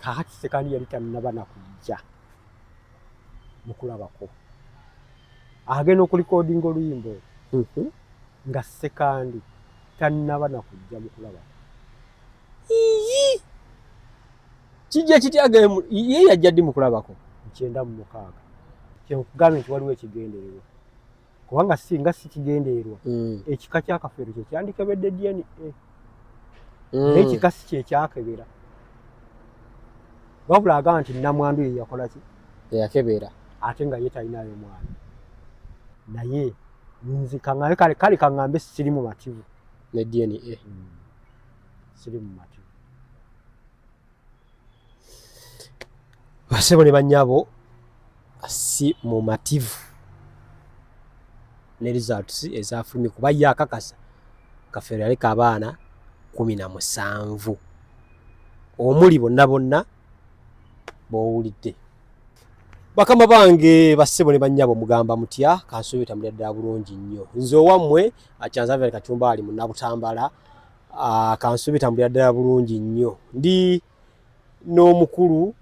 kakati sekandi yali tannaba na kujja mu kulabako agenda okulikodinga oluyimba nga sekandi tannaba na kujja mu kulabako kijja kityaga ye yajja ddi mu kulabako 96 kyekugambye nti waliwo ekigendererwa kubanga singa si kigendererwa ekika kyakafeero kye kyandikebedde DNA ekika si kyekyakebera wabula agamba nti namwandu ye yakola ki yakebera ate nga ye talinayo mwana naye nzi kale kaŋŋambe siri mu mativu ne DNA siri mu mativu basebo ne bannyabo si mu mativu ne results ezafulumye kuba ye akakasa Kafeero yaleka abaana 17 omuli bonna bowulidde bakama bange basebo ne bannyabo mugamba mutya kansuubire tambulira ddala bulungi nnyo nze owammwe Kyanzaveri Katumbaali mu Nabutambala kansuubire tambulira ddala bulungi nnyo ndi n'omukulu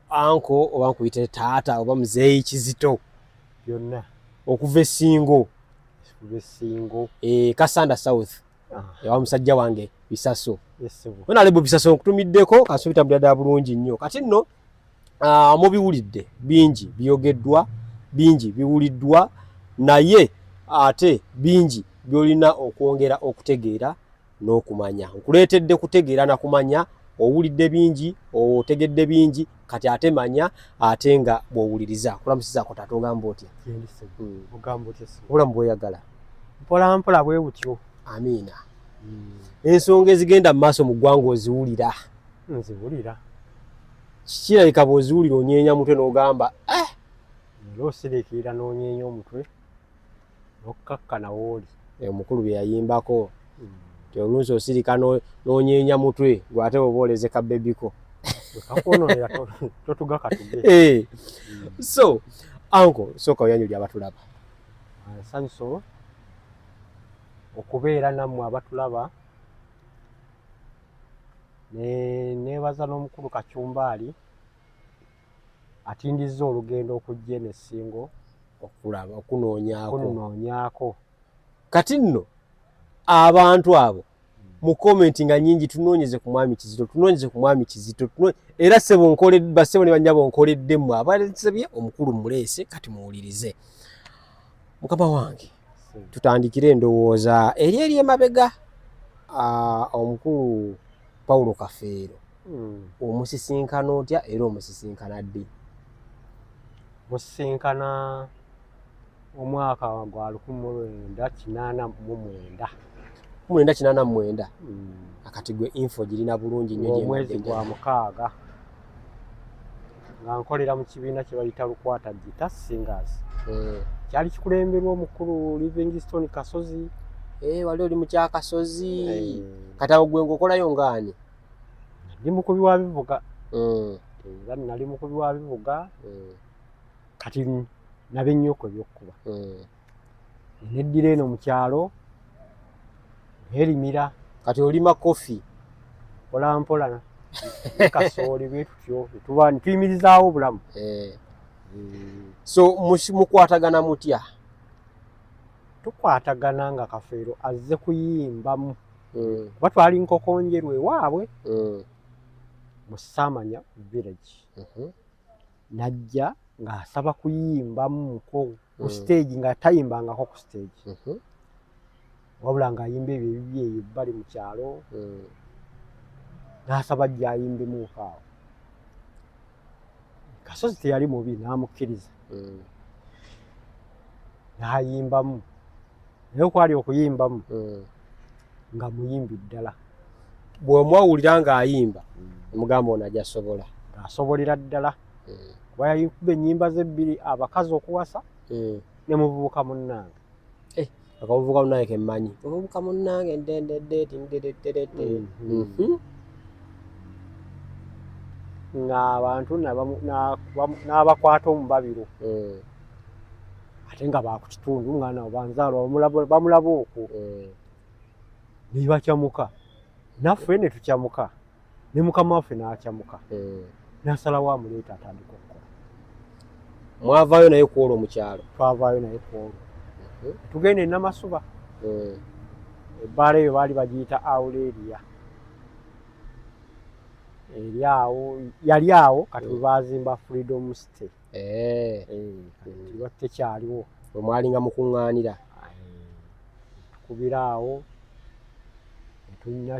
anko oba nkuyite taata oba muzeeyi Kizito byonna okuva Essingo Kasanda South ewa musajja wange Bisaso onalebo Bisaso okutumiddeko kansuubire tambulira ddala bulungi nnyo kati nno mubiwulidde bingi byogeddwa bingi biwuliddwa naye ate bingi byolina okwongera okutegeera n'okumanya nkuleetedde kutegeera na kumanya owulidde bingi otegedde bingi kati ate manya ate nga bw'owuliriza kulamusizaako taata ogamba otya ogamba otya obulamu bweyagala mpola mpola bwe butyo amiina ensonga ezigenda mu maaso mu ggwanga oziwulira nziwulira kirabika bw'oziwulira onyeenya mutwe n'ogamba era osiriikirira n'onyeenya omutwe n'okkakkana wooli omukulu bye yayimbako ti olunsi osirika n'onyeenya mutwe gw'ate oba oleze kabebiko kakwononera totuga katuge so anko sooka oyanjulira abatulaba nsanyuso okubeera nammwe abatulaba neebaza n'omukulu Katumbaali atindizza olugendo okujja eno Essingo okulaba okunoonyaako kati nno abantu abo mu komenti nga nnyingi tunoonyeze ku mwami Kizito era basebo ne bannyabo nkoleddemu abasebye omukulu muleese kati muwulirize mukama wange tutandikire endowooza eri emabega omukulu Paulo Kafeero omusisinkana otya era omusisinkana ddi musisinkana omwaka gwa 1989 akati gwe info girina bulungi nnyo omwezi gwa 6 nga nkolera mu kibiina kye bayita Lukwata Gita Singers kyali kikulemberwa omukulu Livingstone Kasozi wali oli mu Kyakasozi kati awo gwe ng'okolayo ngaani ndi mukubi wa bivuga era nali mukubi wa bivuga kati nabe nnyoko ebyokkuba neddira eno mu kyalo erimira kati olima kofi mpola mpola kasooli bwe tutyo tuyimirizaawo obulamu so mukwatagana mutya tukwatagana nga Kafeero azze kuyimbamu kuba twali nkokonjerwa ewaabwe mu Ssaamanya village najja ng'asaba kuyimbamu ku stage nga tayimbangako ku stage wabula ng'ayimba ebyo ebibye eyo ebbali mu kyalo n'asaba ajja ayimbemuuko awo Kasozi teyali mubi n'amukkiriza n'ayimbamu naye kwali okuyimbamu nga muyimbi ddala bwe mwawulira ng'ayimba omugamba ono ajja asobola ng'asobolera ddala kuba yayimba ennyimba ze bbiri abakazi okuwasa ne muvubuka munnange akavubuka munnange kemmanyi muvubuka munnange ndendedde tinderetterete ng'abantu n'abakwata omubabiro ate nga bakukitundu nga nabo banzaala bamulaba okwo ne bakyamuka naffe ne tukyamuka ne mukama waffe n'akyamuka n'asalawo amuleeta atandika okukola. Mwavaayo naye ku olwo mu kyalo? Twavaayo naye ku olwo. Tugenda e Namasuba. Ebbaala eyo baali bagiyita Aurelia. Yali awo kati baazimba Freedom City. Kati tekyaliwo. Bwe mwalinga mukuŋŋaanira. Tukubira awo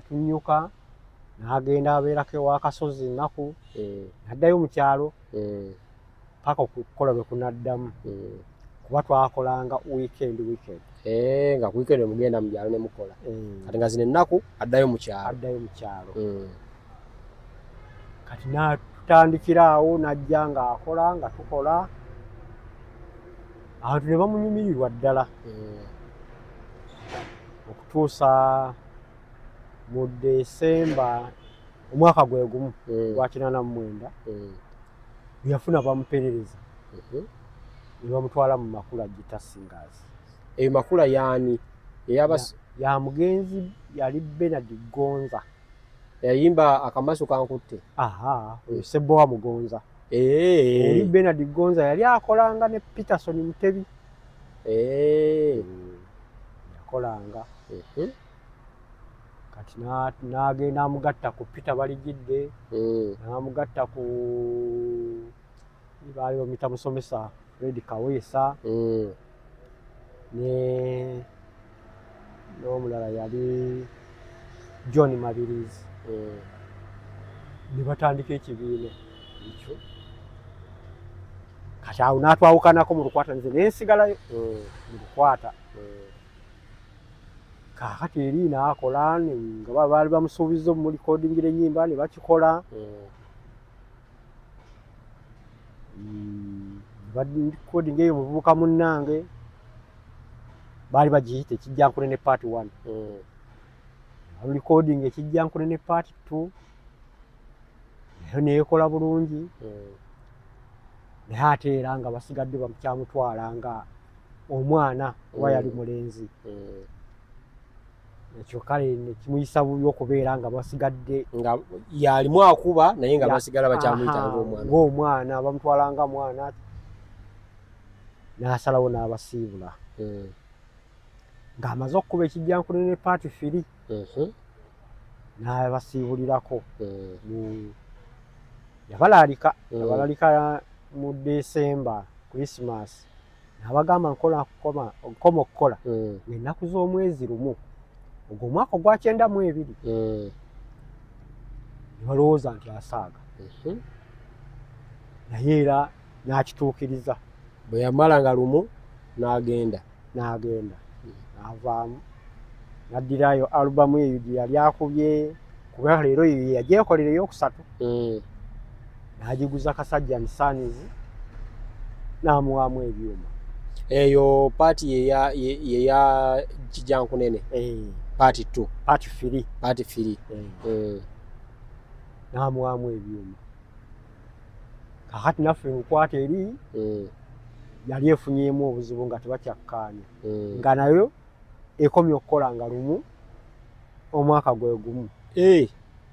tunyuka n'agenda abeerako ewa Kasozi ennaku n'addayo mu kyalo paka okukola bwe kunaddamu kuba twakolanga weekend. Nga ku weekend mugenda mu byalo ne mukola. Kati nga zino ennaku addayo mu kyalo. Kati n'atutandikira awo n'ajja ng'akola nga tukola. Abantu ne bamunyumirirwa ddala. Okutuusa mu Desemba omwaka gwe gumu gwa 89 yafuna bamuperereza ne bamutwala mu Makula Guitar Singers. Eyo Makula yaani? Ya mugenzi yali Bernard Gonza. Yayimba Akamasu Kankutte? Oyo Ssebbo wa Mugonza. Oli Bernard Gonza yali akolanga ne Peterson Mutebi. Yakolanga. Kati n'agenda amugatta ku Peter Baligidde, n'amugatta ku baali bamuyita musomesa Fred Kaweesa, n'omulala yali John Mabirizi. Ne batandika ekibiina ekyo. Kati awo n'atwawukanako mu Lukwata, nze n'ensigalayo mu Lukwata. Kaakati eri n'akola nga baali bamusuubiza mu likodingira ennyimba ne bakikola. Balikodinga eyo muvubuka munnange baali bagiyita Ekijjankunene Part 1. Bamulikodinga Ekijjankunene Part 2 nayo neekola bulungi. Naye ate era nga basigadde bamukyamutwala nga omwana oba yali mulenzi. Ekyo kale nekimuyisa bubi okubeera nga basigadde nga yalimu akuba naye nga basigala bakyamuyita ng'omwana, bamutwala nga mwana. N'asalawo n'abasiibula. Ng'amaze okukuba Ekijjankunene Part 3 n'abasiibulirako. Yabalalika mu Desemba Christmas. N'abagamba nkoma okukola ng'ennaku z'omwezi lumu. Ogwo omwaka ogwa 92 ne balowooza nti asaaga. Naye era n'akituukiriza. Bwe yamala nga lumu n'agenda. N'avaamu n'addirayo alubamu eyo gye yali akubye kuba leero eyo yagyekolera ey'okusatu. N'agiguza Kasajja Nsanizi n'amuwaamu ebyuma. Eyo paati yeya Kijjankunene? Part 2. Part 3. N'amuwaamu ebyuma. Kakati naffe Lukwata eri yali efunyeemu obuzibu nga tebakyakkaanya. Nga nayo ekomye okukola nga lumu omwaka gwe gumu.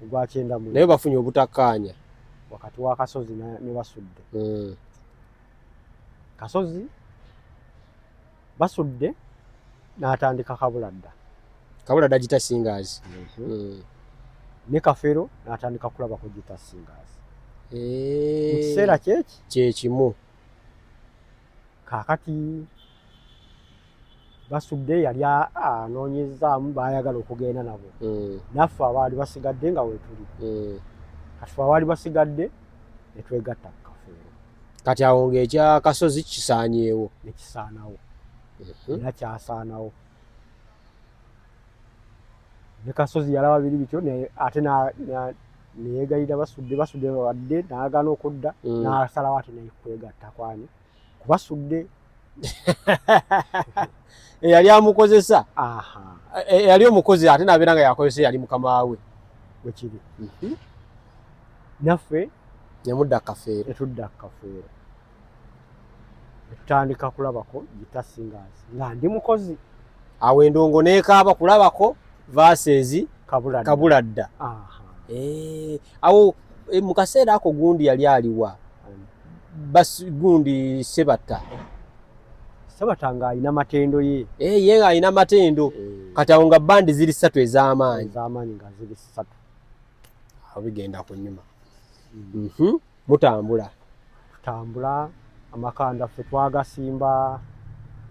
Ogwa 90. Naye bafunye obutakkaanya wakati wa Kasozi ne Basudde. Kasozi Basudde n'atandika Kabuladda Guitar Singers. Ne Kafero n'atandika kulabako Guitar Singers. Mu kiseera kyekimu. Kaakati Basudde yali anoonyezaamu baayagala okugenda nabo. Naffe abaali basigadde nga weetuli. Kati fe abaali basigadde ne twegatta Kafero. Kati awo ng'ekya Kasozi kisaanyeewo. Ne kisaanawo. Era kyasaanawo. Ne Kasozi yalaba biri bityo ate neyeegayirira Basudde wadde n'agaana okudda n'asalawo ate nekwegatta kwani ku Basudde. Yali amukozesa. Yali omukozi ate n'abeera nga yakozesa yali mukama we. Bwe kiri. Naffe nemudda Kafeero. Netudda Kafeero. Tutandika kulabako Guitar Singers nga ndi mukozi. Awo endongo n'ekaaba kulabako verses Kabuladda. Awo mu kaseera ako gundi yali aliwa basi gundi Sebatta nga alina matendo ye ye nga alina matendo kati awo nga bandi ziri 3 ez'amaanyi nga ziri 3 awo bigenda ku nnyuma. Tutambula amakanda ffe twagasimba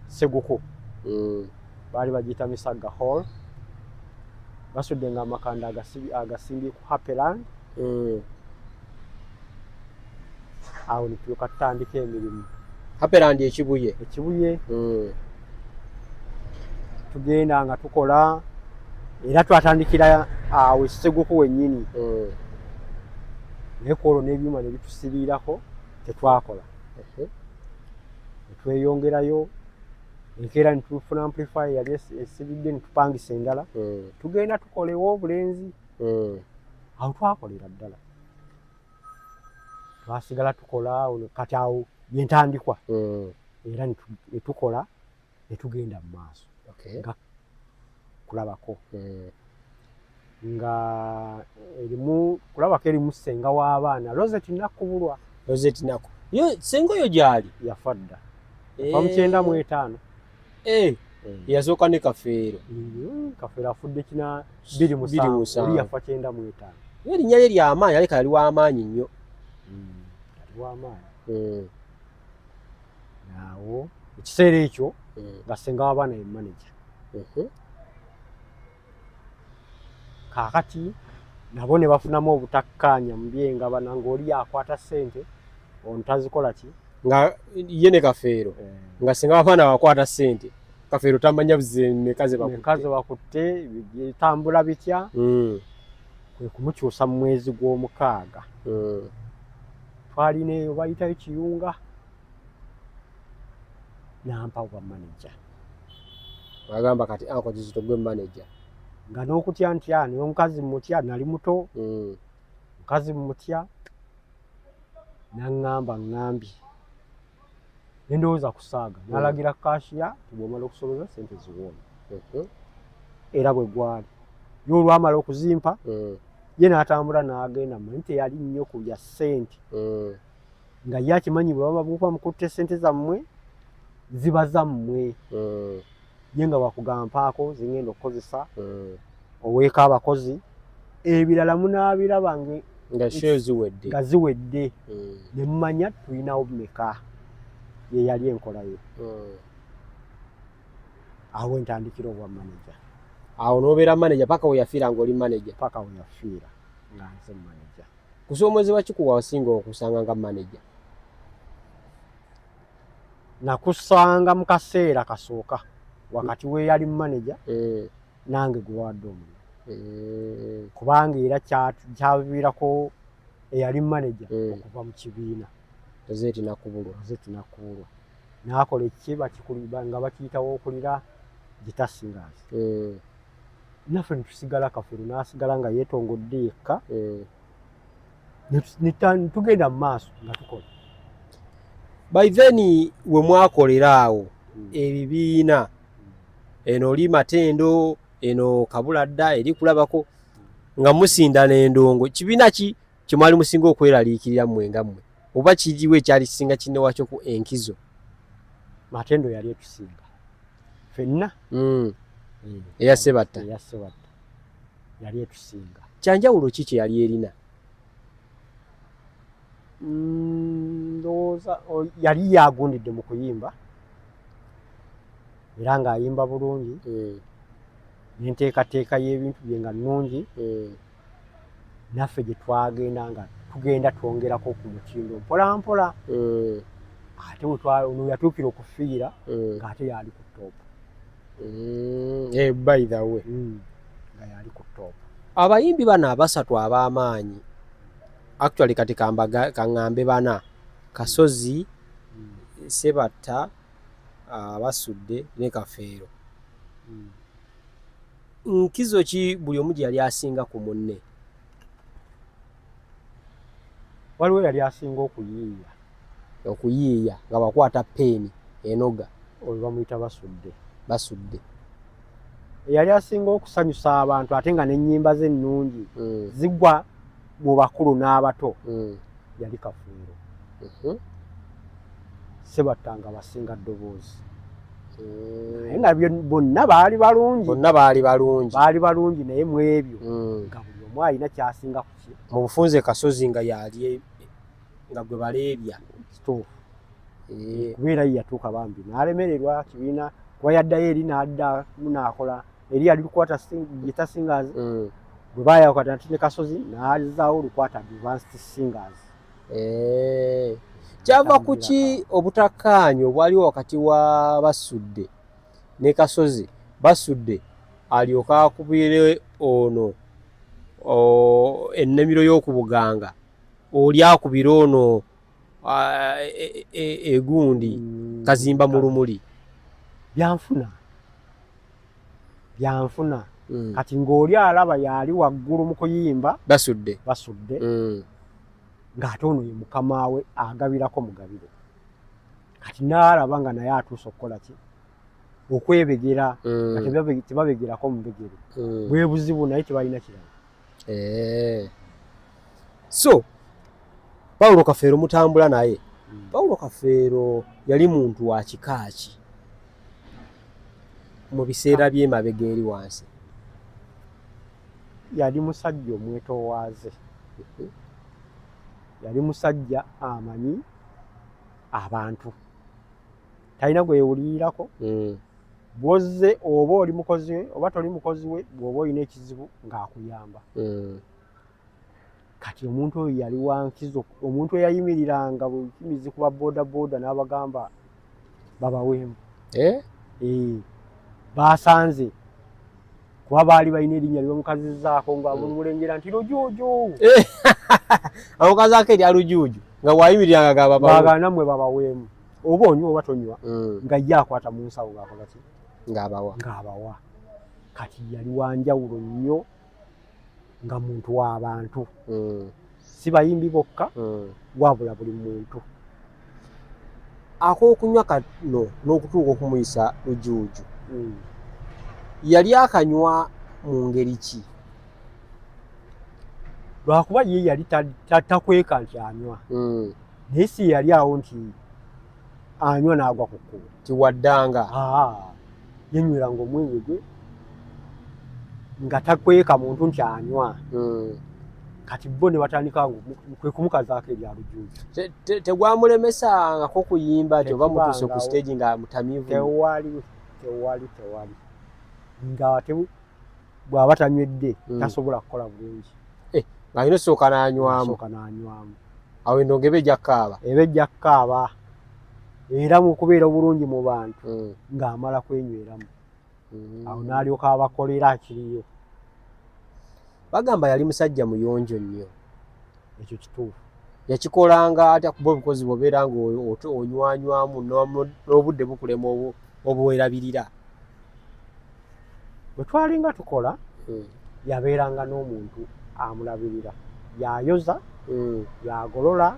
Seguko baali bagiyita Misaga Hall basudde nga amakanda agasimbye ku Hapeland. Awo nituuka tutandika emirimu. Hapeland ekibuye tugenda nga tukola era twatandikira awo Seguko wennyini naye kwolwo n'ebyuma ne bitusiriirako tetwakola. Netweyongerayo enkeera ne tufuna amplifier yali esiridde ne tupangisa endala tugenda tukolewo obulenzi. Awo twakolera ddala twasigala tukola kati awo yentandikwa era ne tukola ne tugenda mu maaso nga kulabako nga kulabako erimu ssenga w'abaana Rosette Nakubulwa. Senga oyo gyali yafa dda mu 95 yasooka ne Kafeero. Kafeero afudde 27 oli yafa 95. Erinnya lye ly'amaanyi aleka yali w'amaanyi nnyo. Awo ekiseera ekyo nga ssenga w'abaana ye manager. Kaakati nabo ne bafunamu obutakkaanya mu byengabana ng'oli yakwata ssente ono tazikola ki nga ye ne Kafeero nga ssenga w'abaana wakwata ssente Kafeero tamanya meka ze bakutte bitambula bitya. Kwe kumukyusa mu mwezi gw'omukaaga twalina eyo bayitayo Kiyunga nampa bwa manager. Agamba kati Uncle Kizito gwe manager nga n'okutya ntya n'omukazi mutya nali muto mukazi mutya n'aŋŋamba ŋŋambye nendowooza kusaaga n'alagira kashiya tibwomala okusobeza sente ziwoome era bwe gwali ye olwamala okuzimpa ye n'atambula n'agenda manyi teyali nnyo kulya ssente nga ye akimanyi bwe baba bamukutte ssente zammwe ziba zammwe ye nga bakugamba mpaako zingenda okukozesa oweeka abakozi ebirala munaabiraba nga ziwedde ne mumanya tulinawo bumeka ye yali enkola ye. Awo entandikira obwa manager. Awo n'obeera manager paka we yafiira ng'oli manager. Paka we yafiira nga nze manager. Kusoomozebwa kikuwa wasinga okusanga nga manager? Nakusanga mu kaseera kasooka wakati we yali manager nange gwewadde omulimu kubanga era kyaviirako eyali manager okuva mu kibiina Rosette Nakubulwa n'akola ekye nga bakiyitawo okulira Gita Singers. Naffe ne tusigala Kafeero n'asigala nga yeetongodde yekka tugenda mu maaso nga tukola. By then we mwakolera awo ebibiina eno oli Matendo eno Kabuladda eri kulabako nga musindana endongo kibiina ki kyemwali musinga okweraliikirira mwenga mmwe oba kiriwo ekyali kisinga kinne wakyo ku enkizo? Matendo yali etusinga ffenna eya Sebatta yali etusinga. Kyanjawulo ki kye yali erina? Ndowooza yali yagundidde mu kuyimba era ng'ayimba bulungi n'enteekateeka y'ebintu bye nga nnungi. Naffe gye twagenda nga tugenda twongerako ku mutindo mpola mpola ate ono yatuukira okufiira ng'ate yali ku toopu. By the way nga yali ku toopu. Abayimbi bano abasatu ab'amaanyi actually kati kaŋŋambe bana Kasozi, Sebatta, Basudde ne Kafeero. Nkizo ki buli omu gye yali asinga ku munne? Waliwo yali asinga okuyiiya nga bakwata peeni enoga oyo bamuyita Basudde. eyali asinga okusanyusa abantu ate nga n'ennyimba ze ennungi zigwa mu bakulu n'abato yali Kafeero. Ssebatta nga basinga ddoboozi naye nga bonna baali balungi naye mu ebyo nga buli omu alina kyasinga ku kye. Mu bufunze Kasozi nga yali nga gwe baleebya kituufu kubeera ye yatuuka bambi n'alemererwa kibiina kuba yaddayo eri n'addamu n'akola eri yali lukwata Gita Singers bwe baayawukana ne Kasozi n'azaawo olukwata Advanced Singers. Kyava ku ki obutakkaanya obwaliwo wakati wa Basudde ne Kasozi? Basudde alyoka akubire ono ennimiro y'okubuganga, oli akubire ono egundi Kazimba mu Lumuli. Byanfuna kati ng'oli alaba yali waggulu mu kuyimba Basudde ng'ate ono ye mukama we agabirako mugabiro. Kati n'alaba nga naye atuuse okukola ki? Okwebegera nga tebabegerako mu bigere. Bwe buzibu naye tebalina kirala. So Paulo Kafeero mutambula naye. Paulo Kafeero yali muntu wa kika ki mu biseera by'emabega eri wansi? Yali musajja omwetoowaze. Yali musajja amanyi abantu. Talina gwe yewulirirako. Bw'ozze oba oli mukozi we oba toli mukozi we, bw'oba olina ekizibu ng'akuyamba. Kati omuntu oyo yali wa nkizo, omuntu eyayimiriranga bukimizi ku babooda n'abagamba babaweemu. Baasanze kuba baali balina erinnya ly'omukazizzaako nga mulengera nti Lujuuju. Amukazi ake erya Lujuuju nga bw'ayimiriranga baagala nammwe babaweemu. Oba onywa oba tonywa nga ye akwata mu nsawo ng'akola ki? Ng'abawa. Kati yali wa njawulo nnyo nga muntu w'abantu. Si bayimbi bokka wabula buli muntu. Ak'okunywa kano n'okutuuka okumuyisa Lujuuju yali akanywa mu ngeri ki? Lwakuba ye yali takweka nti anywa. Naye si yali awo nti anywa n'agwa ku kkubo. Tiwaddanga. Yenyweranga omwenge gwe nga takweka muntu nti anywa. Kati bo ne batandika kwe kumukazaako erya Lujuuju. Tegwamulemesangako kuyimba nti oba mutuuse ku stage nga mutamiivu? Tewali. Nga bw'aba tanywedde tasobola kukola bulungi. Ng'alina osooka n'anywamu. Awo endongo eba ejja kkaaba. Era mu kubeera obulungi mu bantu ng'amala kwenyweramu. Awo n'alyoka abakolera akiriyo. Bagamba yali musajja muyonjo nnyo. Ekyo kituufu. Yakikolanga atya kuba obukozi bw'obeera ng'onywanywamu n'obudde bukulema obuwerabirira? Bwe twalinga tukola yabeeranga n'omuntu amulabirira. Yayoza, yagolola,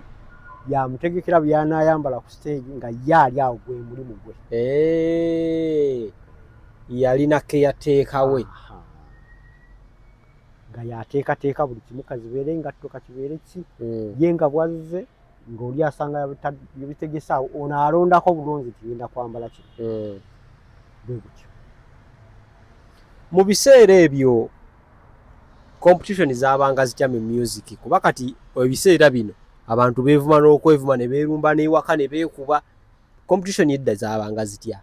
yamutegekera by'anaayambala ku stage nga ye ali awo gwe mulimu gwe. Yalina keyateeka we. Nga yateekateeka buli kimu kazibeere engatto kakibeere ki. Ye nga bwazze ng'oli asanga yabitegese awo ono alondako bulungi nti yenda kwambala ki. Bwe gutyo. Mu biseera ebyo competition zaabanga zitya mu music kuba kati ebiseera bino abantu beevuma n'okwevuma ne beerumba n'ewaka ne beekuba. Competition edda zaabanga zitya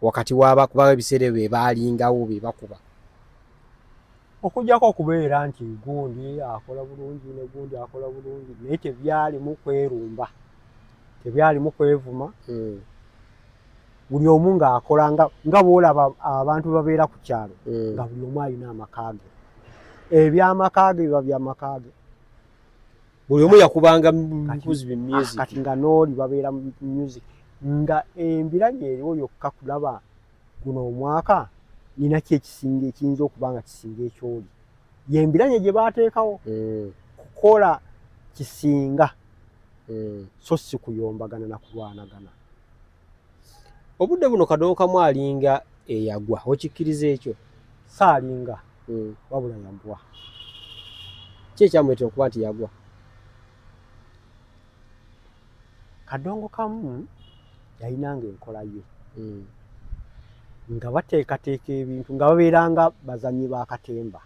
wakati kuba ebiseera ebyo baalingawo be bakuba? Okujjako okubeera nti gundi akola bulungi ne gundi akola bulungi naye tebyalimu kwerumba, tebyalimu kwevuma. Buli omu ng'akola nga bw'olaba abantu babeera ku kyalo nga buli omu alina amaka ge. Ebyamaka ge biba byamaka ge. Buli omu yakubanga mikuzi music. Kati nga n'oli babeera mu music nga embiranye eriwo yokka kulaba guno omwaka nina ki ekisinga ekiyinza okuba nga kisinga ekyoli. Yembiranye gye baateekawo kukola kisinga so si kuyombagana na kulwanagana. Obudde buno Kadookamu alinga eyagwa, okikkiriza ekyo? saalinga wabula yagwa. Ki ekyamwetera okuba nti yagwa? Kadongo kamu yalinanga enkola ye nga bateekateeka ebintu nga babeeranga bazannyi ba katemba.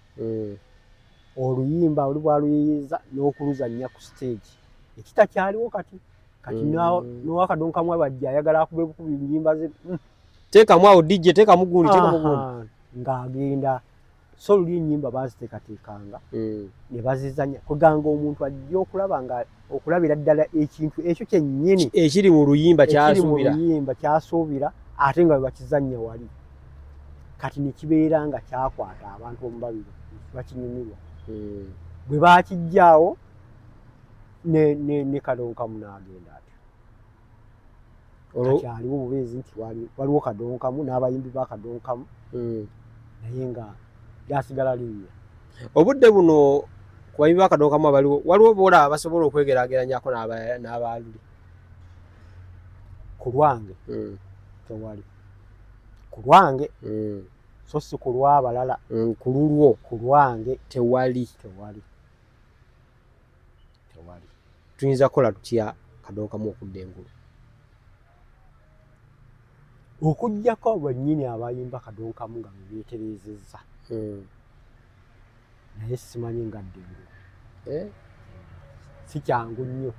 Oluyimba oli bwaluyiyiza n'okuluzannya ku stage ekitakyaliwo kati n'owakadongo kamu abajja ayagala akuba bukubi ennyimba ze teekamu awo DJ teekamu gundi teekamu gundi ng'agenda. So luli ennyimba baziteekateekanga ne bazizannya kuganga omuntu ajja okulabira ddala ekintu ekyo kyennyini ekiri mu luyimba kyasuubira ate nga bwe bakizannya wali. Kati ne kibeera nga kyakwata abantu omubabiro bakinyumirwa. Bwe baakijjaawo ne Kadongo kamu n'agenda atyo. Kati aliwo bubeezi nti waliwo Kadongo kamu n'abayimbi ba Kadongo kamu naye nga lyasigala linnya. Obudde buno ku bayimbi ba Kadongo kamu waliwo boolaba basobola okwegeraageranyako n'abaluli? Ku lwange tewali. Ku lwange so si ku lw'abalala. Ku lulwo ku lwange tewali. Tuyinza kukola tutya Kadongo kamu okudda engulu? Okuggyako bennyini abayimba Kadongo kamu nga beetereezezza naye simanyi nga dda engulu. Si kyangu nnyo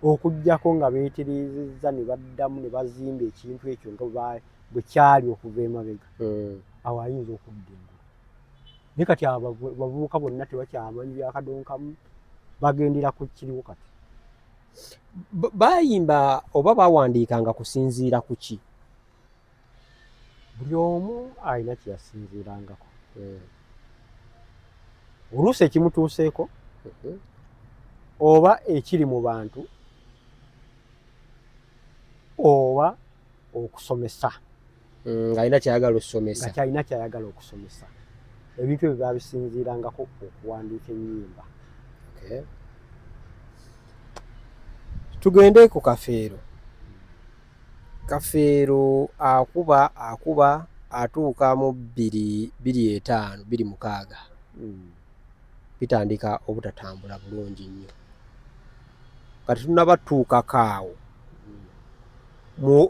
okuggyako nga beetereezezza ne baddamu ne bazimba ekintu ekyo nga bwe kyali okuva emabega. Awo ayinza okudda engulu. Naye kati abavubuka bonna tebakyamanyi bya Kadongo kamu, bagendera ku kiriwo kati. Bayimba oba bawandiikanga kusinziira ku ki? Buli omu alina kye yasinziirangako. Oluusi ekimutuuseeko oba ekiri mu bantu oba okusomesa. Ng'alina kyayagala okusomesa. Nga kyalina kyayagala okusomesa. Ebintu ebyo babisinziirangako okuwandiika ennyimba. Tugende ku Kafeero. Kafeero akuba atuuka mu 25 26 bitandika obutatambula bulungi nnyo. Kati tunabatuuka kaawo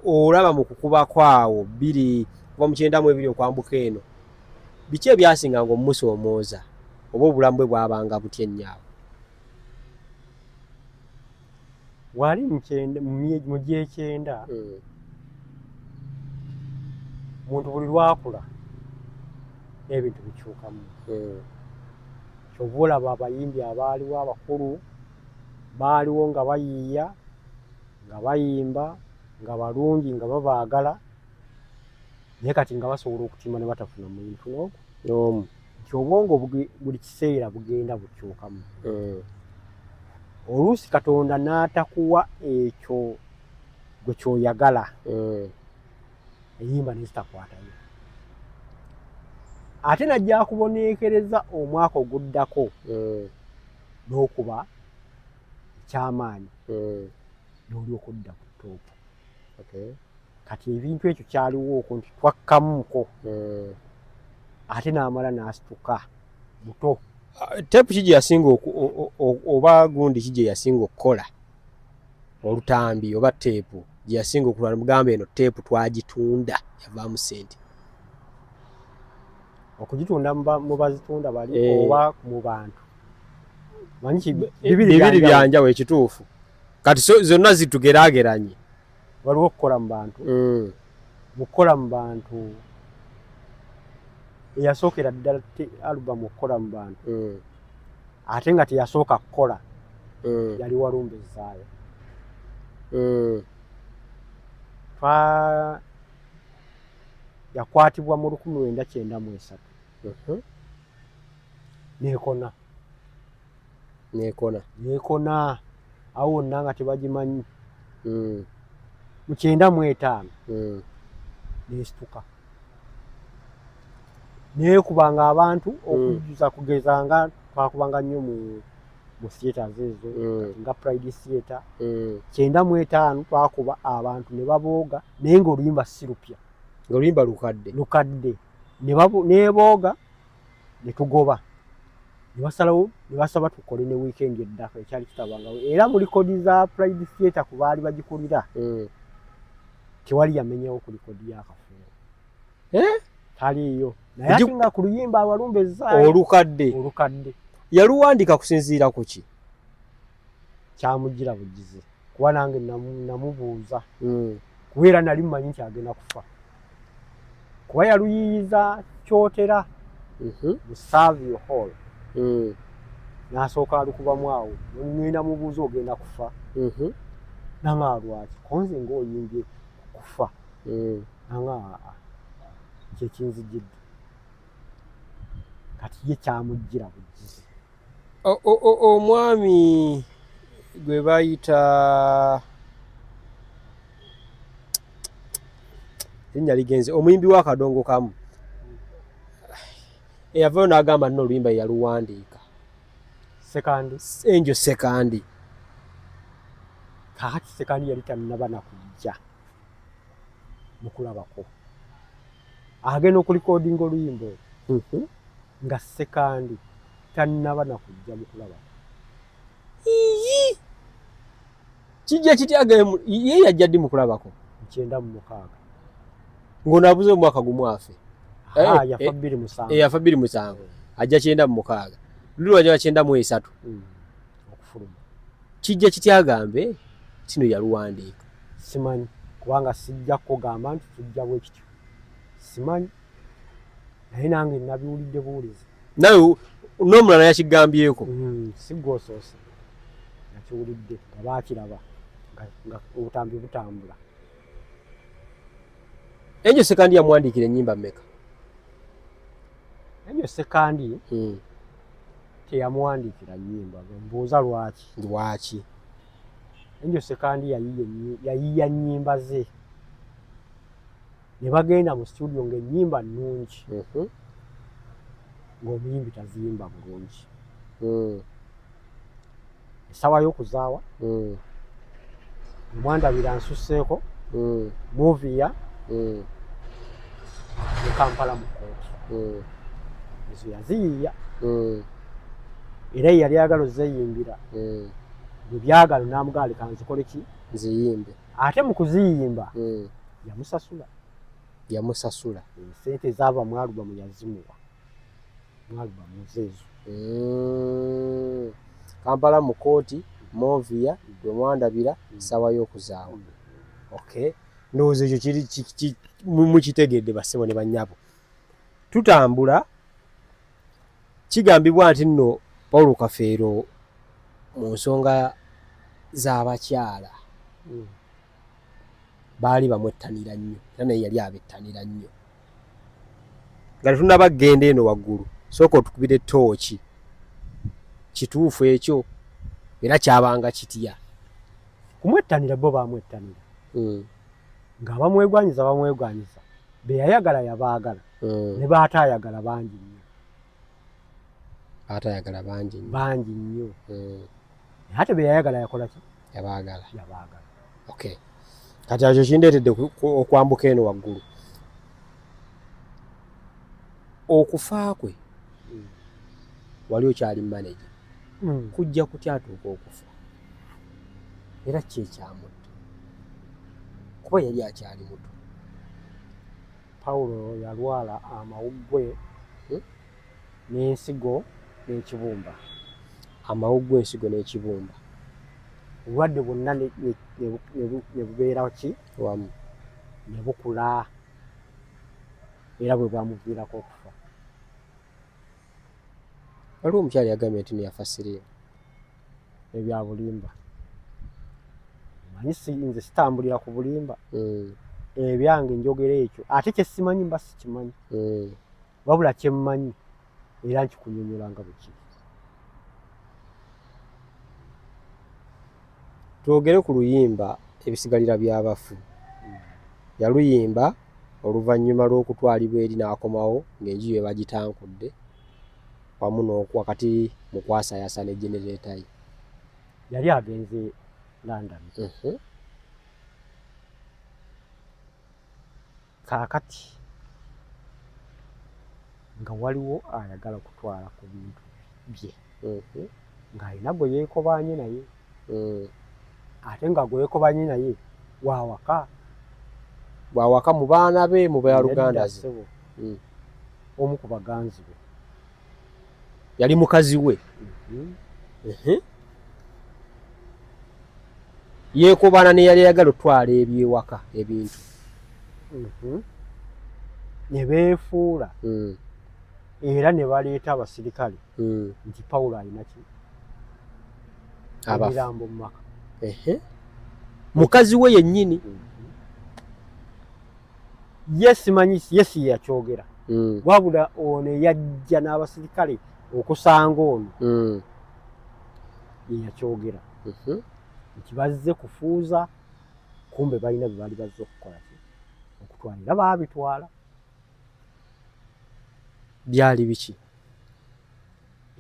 olaba mu kukuba kwawo kuva mu 92 okwambuka eno, biki ebyasinganga omusoomooza oba obulamu bwe bwabanga butya ennyawo? Wali mu gy'ekyenda muntu buli lwakula n'ebintu bikyukamu. Kyova olaba abayimbi abaaliwo abakulu baaliwo nga bayiiya nga bayimba nga balungi nga babaagala naye kati nga basobola okutimba ne batafuna muntu n'omu. Nti obwongo buli kiseera bugenda bukyukamu. Oluusi Katonda n'atakuwa ekyo gwe ky'oyagala ennyimba ne zitakwatayo. Ate najja akuboneekereza omwaka oguddako n'okuba ekyamaanyi n'oli okudda ku ttoopu. Kati ebintu ekyo kyaliwo nti twakkamuuko ate n'amala n'asituka buto. Teepu ki gye yasinga oba gundi ki gye yasinga okukola olutambi oba teepu gye yasinga okulwala mugamba eno teepu twagitunda yavaamu ssente? Okugitunda mu bazitunda bali oba mu bantu? Bibiri byanjawo ekituufu. Kati zonna zitugeraageranye. Waliwo okukola mu bantu. Mu kukola mu bantu eyasookera ddala alubamu okukola mu bantu ate nga teyasooka kukola yali Walumbe Zaayo. Yakwatibwa mu 1993 n'ekona awo wonna nga tebagimanyi. Mu 95 n'esituka neekubanga abantu okujjuza kugeza nga twakubanga nnyo mu theatres ezo nga Pride Theatre. 95 twakuba abantu ne babooga naye ng'oluyimba si lupya, ng'oluyimba lukadde. ne booga ne tugoba ne basalawo ne basaba tukole ne weekend eddako ekyali kitabangawo era mu likodi za Pride Theatre ku baali bagikulira tewali yamenyawo ku likodi y'akafuuwo taliiyo naye ate nga ku luyimba abalumbe ezzaayo olukadde yaluwandika kusinziira ku ki kyamugira bugize kuba nange namubuuza kubeera nali mmanyi nti agenda kufa kuba yaluyiyiza kyotera mu Savio Hall n'asooka alukubamu awo ngenda mubuuza ogenda kufa nanga lwaki konze ng'oyimbye kufa nanga kyekinzijidde kati ye kyamugira bugize omwami gwe bayita linnya ligenze omuyimbi w'akadongo kamu eyavayo n'agamba nno oluyimba yaluwandiika Angel Sekandi kakati Sekandi yali tannaba nakujja mu kulabako agenda okulikodinga oluyimba nga Sekandi tannaba nakujja mu kulabako kijja kityaga ye yajja ddi mu kulabako 96 ng'onaabuze omwaka gumu afe yafa 27 ajja 96 lulu ajja 93 okufuluma kijja kityagambe kino yaluwandiika simanyi kubanga sijja kugamba nti tujja bwe kityo simanyi naye nange nabiwulidde buwulizi nawe n'omulala yakigambyeko sigwosoose nakiwulidde nga baakiraba nga obutambi butambula Angel Sekandi yamuwandiikira ennyimba mmeka Angel Sekandi teyamuwandiikira nnyimba mbuuza lwaki Angel Sekandi yayiya nnyimba ze ne bagenda mu studio ng'ennyimba nnungi ng'omuyimbi taziyimba bulungi essawa y'okuzaawa Mwandabira nsusseeko movie ne Kampala mu kooti ezo yaziyiya era yali ayagala ozeeyimbira bwe byagala n'amugala leka nzikole ki nziyimbe ate mu kuziyimba yamusasula sente zaava mu alubamu yazimuwa mu alubamu zeezo Kampala mu kooti movia gwe Mwandabira essawa y'okuzaawa ndowooza ekyo kiri mukitegedde bassebo ne bannyabo tutambula kigambibwa nti nno Paulo Kafeero mu nsonga z'abakyala baali bamwettanira nnyo era naye yali abettanira nnyo nga tetunnaba kgenda eno waggulu sooka otukubira ettooki kituufu ekyo era kyabanga kitya kumwettanira bo bamwettanira nga bamwegwanyiza be yayagala yabaagala ne baataayagala bangi nnyo ate be yayagala yakola ki yabaagala kati akyo kindeetedde okwambuka eno waggulu okufa kwe wali okyali manager kujja kutya atuuka okufa era kyekyamutta kuba yali akyali muto Pawulo yalwala amawuggwe n'ensigo n'ekibumba obulwadde bwonna ne bubeera ki wamu ne bukula era bwe bwamuviirako okufa waliwo omukyala yagambye nti neyafa siriimu ebya bulimba manyi nze sitambulira ku bulimba ebyange njogera ekyo ate kyesimanyi mba sikimanyi wabula kyemmanyi era nkikunyonyola nga bwekiri twogere ku luyimba ebisigalira by'abafu yaluyimba oluvannyuma lw'okutwalibwa eri n'akomawo ng'enju ye bagitankudde wamu wakati mu kwasayasa ne genereeta ye yali agenze London kaakati nga waliwo ayagala kutwala ku bintu bye ng'alina gwe yeekobanye naye ate nga gwe yeekobanye naye bwawaka mu baana be mu bayaluganda ze omu ku baganzi be yali mukazi we yeekobana ne yali ayagala otwala ebyewaka ebintu ne beefuula era ne baleeta abasirikale nti Pawulo alina ki ebirambo mu maka mukazi we yennyini ye simanyi ye si yakyogera wabula ono yajja n'abasirikale okusanga ono ye yakyogera nti bazze kufuuza kumbe balina bye bali bazze okukola okutwala era baabitwala byali biki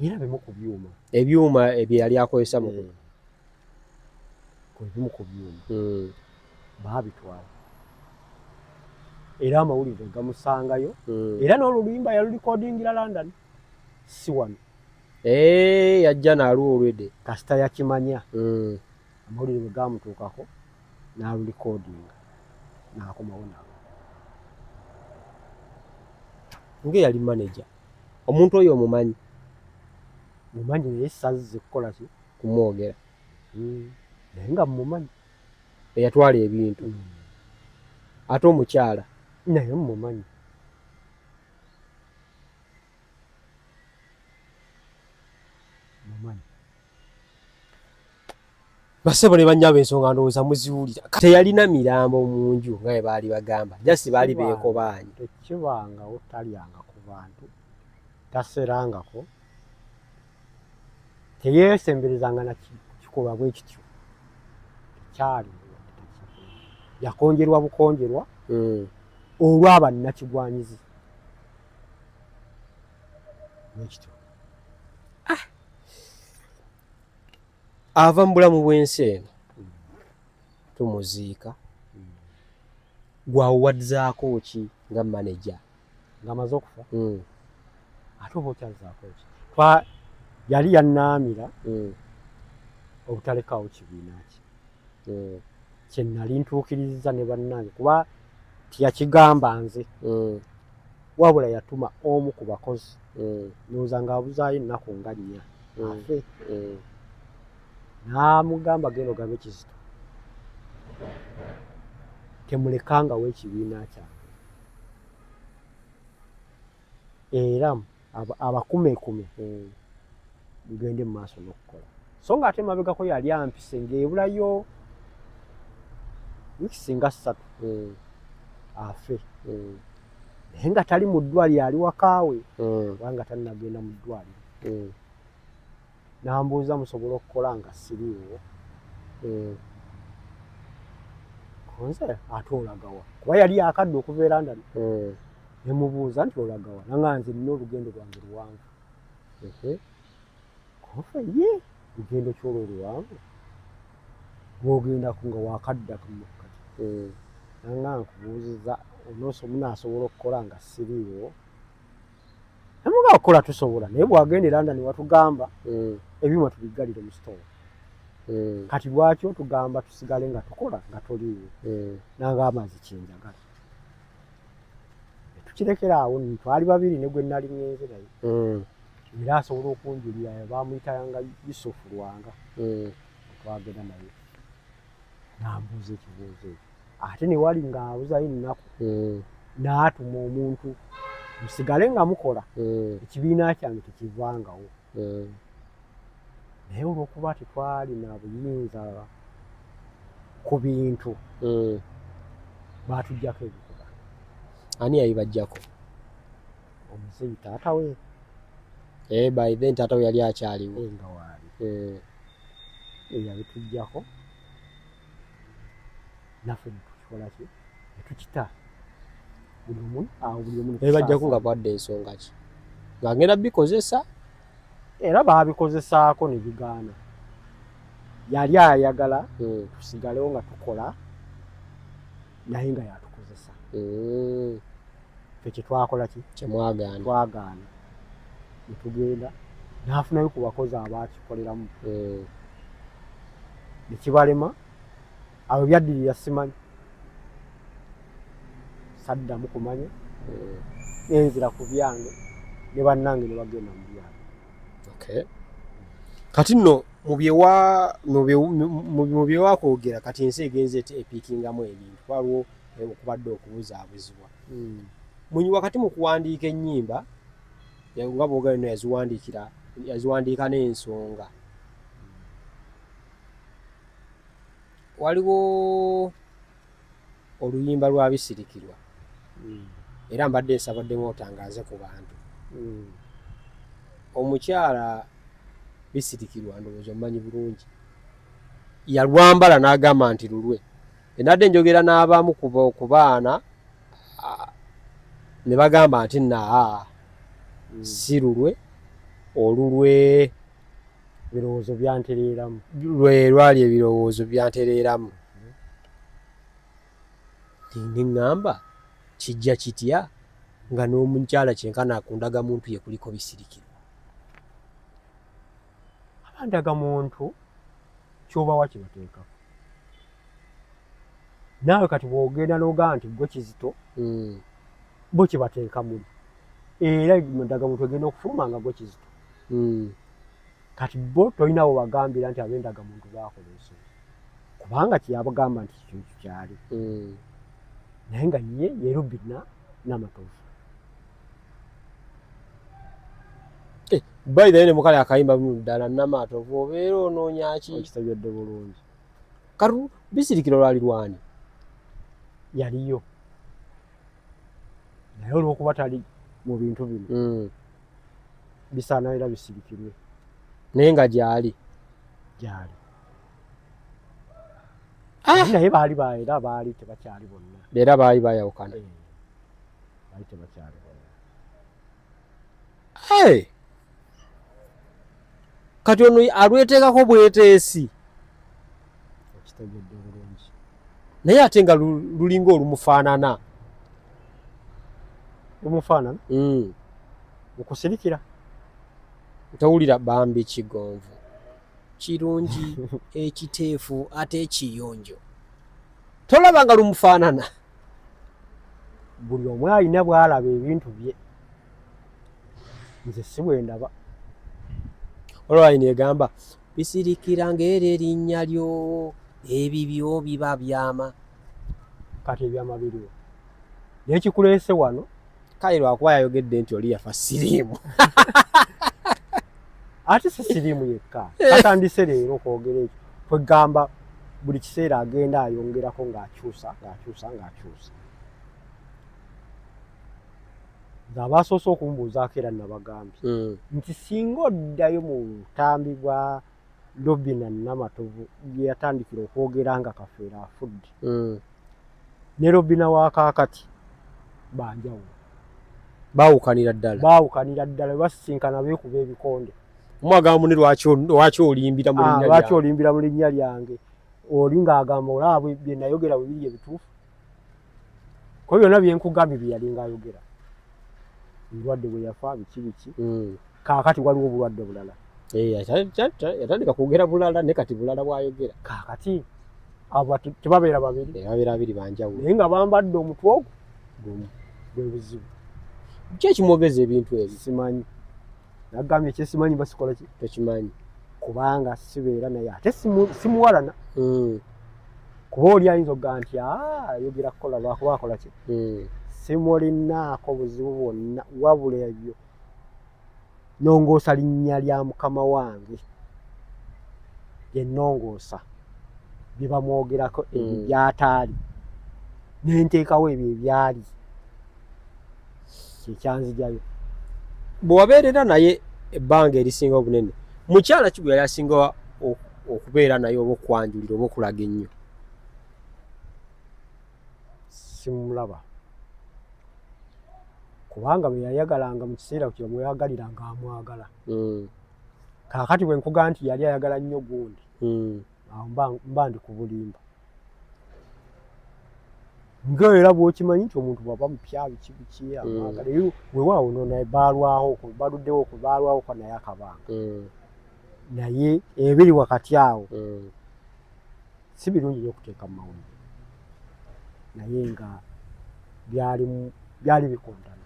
era bimu ku byuma bye yali akozesa mu bimu ku byuma baabitwala era amawulire gamusangayo era n'oluluyimba yalurikodingira London si wano yajja naalwolwedde kasita yakimanya amawulire bwe gamutuukako n'alurikodinga n'akomawo nawe ng'eyali maneja omuntu oyo omumanyi naye sazze kukola ki kumwogera naye nga mumumanyi eyatwala ebintu ate omukyala naye mumumanyi basebo ne bannyabo ensonga ndowooza muziwulira teyalina mirambo mu nju nga bwe baali bagamba jasi baali beekobaanye tekibangawo talyanga ku bantu taserangako teyeesemberezanga na kikolwa bwe kityo tekyali yakonjerwa bukonjerwa olwaba nnakigwanyizi bwekityo ava mu bulamu bw'ensi eno tumuziika gwawuwadzaako ki nga maneja ng'amaze okufa ate oba okyazaako ki yali yannaamira obutalekaawo kibiina ki kye nali ntuukiriza ne bannange kuba tiyakigamba nze wabula yatuma omu ku bakozi ndowooza ng'abuzaayo ennaku nga nnya afe n'amugamba genda ogambe Kizito temulekangawo ekibiina kyange era abakumekume mugende mu maaso n'okukola so ng'ate mabegako yali ampise ng'ebulayo wiki singa 3 afe naye nga tali mu ddwaliro ali wakaawe kubanga tannagenda mu ddwaliro n'ambuuza musobola okukola nga siriiwo nze ate olagawa kuba yali akadde okuva e London ne mubuuza nti olagawa nanga nze nina olugendo lwange luwanvu kofe ye lugendo kyolwo luwanvu bw'ogendako nga wakaddaku mukkati nanga nkubuuziza munaasobola okukola nga siriiwo namuga okukola tusobola naye bwagenda e London watugamba ebyuma tubiggalire mu sitoowa kati lwaki otugamba tusigale nga tukola nga toliiwo nanga amazzi kyenjagala tukirekera awo twali babiri ne gwe nali ngenze naye era asobola okunjulira baamuyitanga Yusufu Lwanga twagenda naye n'ambuuza ekibuuzo ekyo ate ne wali ng'abuzayo ennaku n'atuma omuntu musigale nga mukola ekibiina kyange tekivangawo naye olw'okuba tetwalina buyinza ku bintu baatuggyako ebikuba ani yabibaggyako omuzeyi taata we by then taata we yali akyaliwo nga waali yabituggyako naffe netukikola ki netukita buli omu yabibaggyako nga bwadde ensonga ki ng'agenda bikozesa era baabikozesaako ne bigaana yali ayagala tusigalewo nga tukola naye nga yatukozesa ffe kye twakola ki kyemwagaana twagaana ne tugenda n'afunayo ku bakozi abaakikoleramu ne kibalema abo byaddirira simanyi saddamu kumanya nenzira ku byange ne bannange ne bagenda mu byange. Okay. Kati nno mu byewakwogera kati ensi egenze epiikingamu ebintu waliwo okubadde okubuzaabuzibwa wakati mu kuwandiika ennyimba nga boogera no yaziwandiika n'ensonga waliwo oluyimba lwa Bisirikirwa era mbadde nsabaddemu otangaaze ku bantu omukyala Bisirikirwa ndowooza omumanyi bulungi yalwambala n'agamba nti lulwe enadde njogera n'abamu ku baana ne bagamba nti naa si lulwe olulwe ebirowoozo byantereeramu lwali ebirowoozo byantereeramu neŋŋamba kijja kitya nga n'omukyala kyenkana akundaga muntu ye kuliko Bisirikirwa. abandaga muntu kyobawa kibateekako naawe kati bw'ogenda n'ogamba nti gwe Kizito bo kibateeka muli era ndagamuntu egenda okufuluma nga gwe Kizito kati bo tolinawo bagambira nti ab'endagamuntu baakola ensonga kubanga kyeyabagamba nti kintu kyali naye nga ye Rubina Namatovu. By the way ne mukale akayimba ddala Namatovu obeera onoonya ki okitegedde bulungi kati Bisirikirwa lwali lwani yaliyo naye olw'okuba tali mu bintu bino bisaana era bisirikirwe naye nga gyali naye baali tebakyali bonna era baali bayawukana baali tebakyali bonna. Kati ono alweteekako bweteesi okitegedde bulungi naye ate nga lulinga olumufaanana mukusirikira towulira bambi kigonvu kirungi ekiteefu ate ekiyonjo tolaba nga lumufaanana buli omu alina bw'alaba ebintu bye nze si bwe ndaba olwayi negamba Bisirikira ng'era erinnya lyo ebibyo biba byama kati ebyama biriwo naye kikuleese wano kale lwakuba yayogedde nti oli yafa siriimu ate si siriimu yekka katandise leero okwogera ekyo kwegamba buli kiseera agenda ayongerako ng'akyusa ng'abasoose okumubuuzaako era nabagambye nti singa oddayo mu butambi bwa Rubina Namatovu gye yatandikira okwogera nga Kafeero afudde ne Rubina wa kaakati banjawulo baawukanira ddala basisinkana beekuba ebikonde omwagamba ne lwaki olimbira mu linnya lyange oli ng'agamba olaba bye nayogera bwe biri ebituufu ko byonna byenkugambye bye yalinga ayogera endwadde bwe yafa biki kaakati waliwo obulwadde bulala yatandika kwogera bulala ne kati bulala bwayogera kaakati abo tebabeera babiri banjawulo naye nga bambadde omutwe ogwo bwe buzibu ki ekimwogeza ebintu ebyo simanyi nagambye ekyesimanyi basikola ki tokimanyi kubanga sibeera naye ate simuwalana kuba oli ayinza okugaa nti ayogera kukola lwakuba akola ki simulinaako buzibu bwonna wabula ebyo nongoosa linnya lya mukama wange yennongoosa bye bamwogerako ebyo byataali nenteekawo ebyo ebyali kyekyanzijayo bwe wabeerera naye ebbanga erisinga obunene mukyala ki bwe yali asinga okubeera naye oba okwanjulira oba okulaga ennyo simulaba kubanga bwe yayagalanga mu kiseera kye bamweyagalira ng'amwagala kaakati bwe nkugaa nti yali ayagala nnyo gundi awo mba ndi ku bulimba ng'era bw'okimanyi nti omuntu bw'aba mupya biki amagala eyo weewaawo no naye baluddewo ko naye akabanga naye ebiri wakati awo si birungi nnyo okuteeka mu mawulire naye nga byali bikontana.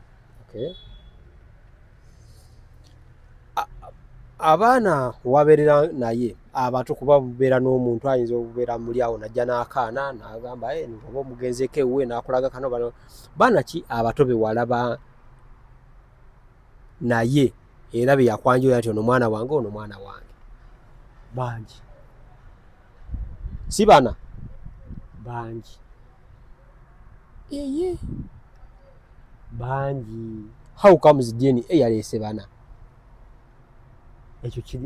Abaana wabeerera naye abato kuba bubeera n'omuntu ayinza okubeera muli awo najja n'akaana n'agamba oba omugenzeko ewuwe n'akulaga kano baana ki abato be walaba naye era bye yakwanjula nti ono mwana wange ono mwana wange? Bangi. Si bana? Bangi. Bangi. How comes DNA yaleese bana?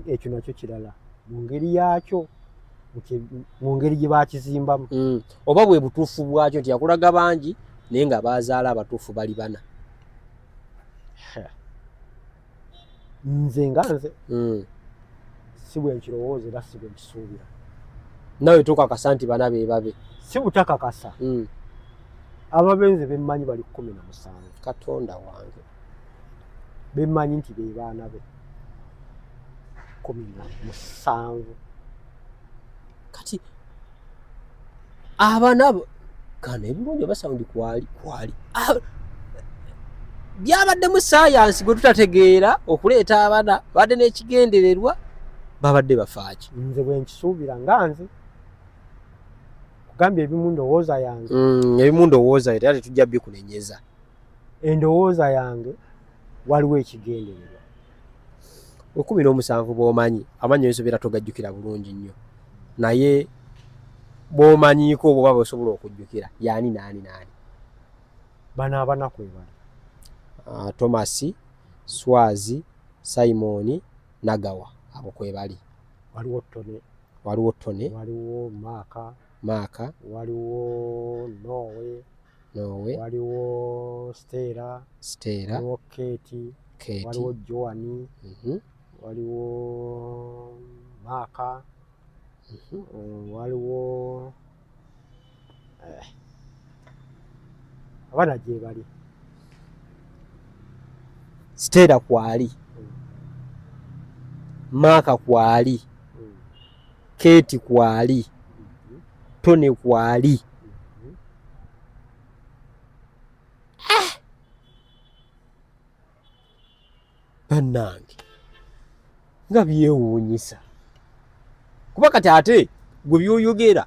Ekyo nakyo kirala mu ngeri yaakyo mu ngeri gye bakizimbamu. Oba bwe butuufu bwakyo nti yakulaga bangi naye nga bazaala abatuufu bali bana. Nze si bwe nkirowooza era si bwe nkisuubira. Nawe tokakasa nti bana be babe? Si butakakasa. Ababenze bemmanyi bali 17. Katonda wange. Bemmanyi nti be baana be 17. Kati abaana kana ebirungi basawundi kwali byabaddemu sayansi gwe tutategeera okuleeta abaana badde n'ekigendererwa babadde bafaaki. Nze bwe nkisuubira nga nze kugambye ebimu ndowooza yange. Ebimu ndowooza era tetujja bikunenyeza. Endowooza yange waliwo ekigendererwa. 17 bw'omanyi amanyi ensobeera togajjukira bulungi nnyo naye bw'omanyiiko oba bw'osobola okujjukira yaani naani? Bano abanaku ebali Thomas, Swazi, Simon, Nagawa, abo kwebali. Waliwo Tone, waliwo Maaka, waliwo Nowe, waliwo Stella, waliwo Kate, waliwo Joani, waliwo Maaka, waliwo abana gye bali. Stella kwali, Maaka kwali, Kate kwali, Tone kwali. Bannange nga byewuunyisa kuba kati ate gwe byoyogera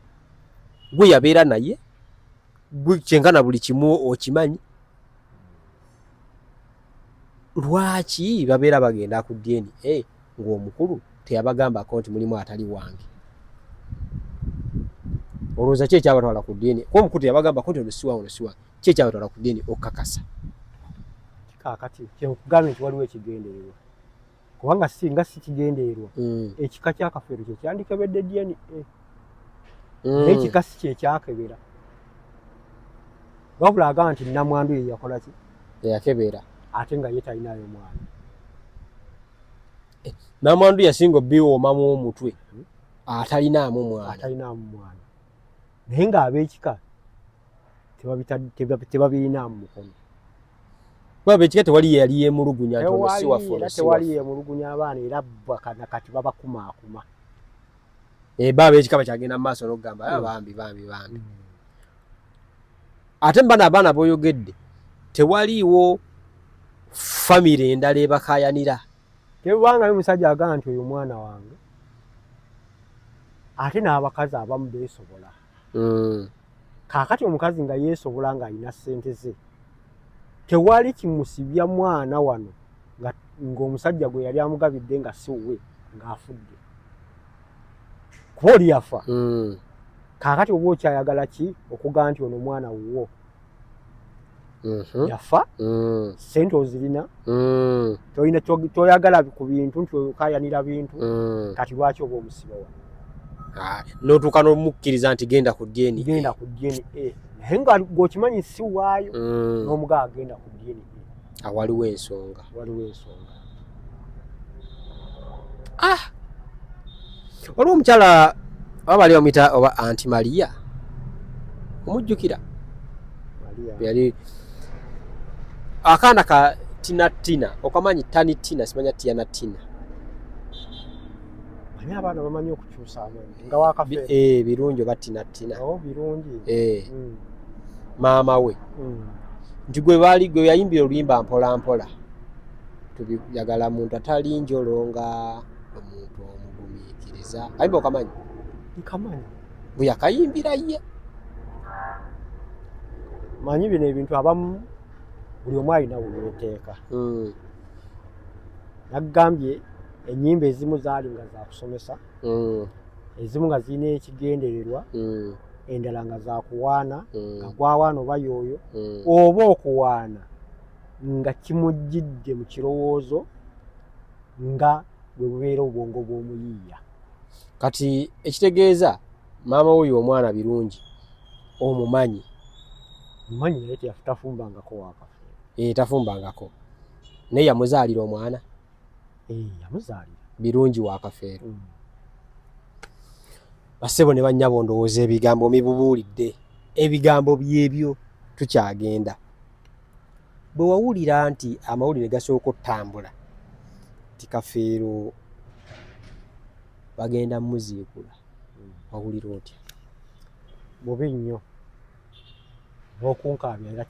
gwe yabeera naye gwe kyenkana buli kimu okimanyi. Lwaki babeera bagenda ku DNA ng'omukulu teyabagambako nti mulimu atali wange? Olowooza ki ekyabatwala ku DNA? Kuba omukulu teyabagambako nti ono siwa ki ekyabatwala ku DNA okukakasa? Kaakati kyekugambye nti waliwo ekigendererwa kubanga singa si kigendererwa ekika kyakafeero kye kyandikebedde DNA naye ekika si kyekyakebera. Wabula agamba nti namwandu ye yakola ki? Yakebera ate nga ye talinayo mwana. Namwandu yasinga obbiwoomamu omutwe atalinaamu mwana naye ng'ab'ekika tebabirinamu mukono. Baba ekika tewali yali yemulugunya nti ono si waffe ono si tewali yemulugunya abaana era kati babakumaakuma. Baba ekika bakyagenda mu maaso n'okugamba bambi. Ate mbana abaana b'oyogedde tewaliiwo famire endala ebakaayanira. Tebangayo musajja agamba nti oyo mwana wange ate n'abakazi abamu beesobola. Kaakati omukazi nga yeesobola ng'alina ssente ze tewali kimusibya mwana wano ng'omusajja gwe yali amugabidde nga si wuwe ng'afudde. Kuba oli yafa. Kaakati oba okyayagala ki okugamba nti ono mwana wuwo yafa, ssente ozirina, toyagala ku bintu nti okayanira bintu, kati lwaki oba omusiba wano? N'otuuka n'omukkiriza nti genda ku DNA. Naye nga gwokimanyi si waayo n'omugaa agenda ku DNA. Waliwo ensonga. Waliwo omukyala oba bali bamuyita oba Anti Maria omujjukira yali akaana ka Tina okamanyi Tani Tina simanya Tiana Tina manya abaana bamanyi okukyusa amanyi nga wakafeero birungi oba Tina birungi maama we nti gwe yayimbira oluyimba mpola tubiyagala muntu atali njolo nga omuntu omugumiikiriza ayimba okamanyi nkamanyi bwe yakayimbira ye manyi bino ebintu abamu buli omu alina weyeteeka naggambye ennyimba ezimu zaali nga zakusomesa ezimu nga zirina ekigendererwa endala nga zakuwaana nga gwawaana oba yooyo oba okuwaana nga kimujjidde mu kirowoozo nga bwe bubeera obwongo bw'omuyiiya kati ekitegeeza maama wuyo omwana birungi omumanyi mumanyi naye tafumbangako wakafeero tafumbangako naye yamuzaalira omwana yamuzaalira birungi wakafeero basebo ne bannyabo ndowooza ebigambo mibubuulidde ebigambo byebyo tukyagenda bwe wawulira nti amawulire gasooka ottambula ti Kafeero bagenda muziikula wawulira otya bubi nnyo n'okunkaabya era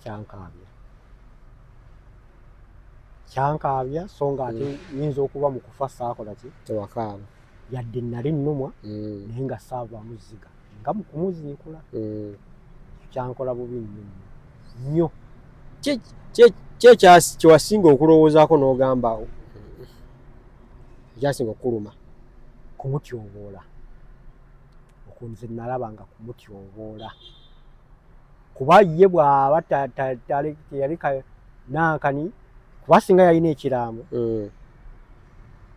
kyankaabya so nga ate yinza okuba mu kufa saakola ki tewakaaba yadde nali nnumwa naye nga saava muziga nga mu kumuziikula kyankola bubi nnyo kyewasinga okulowoozaako n'ogamba ekyasinga okukuluma kumutyoboola okunze nalaba nga kumutyoboola kuba ye bw'aba teyali nankani kuba singa yalina ekiraamo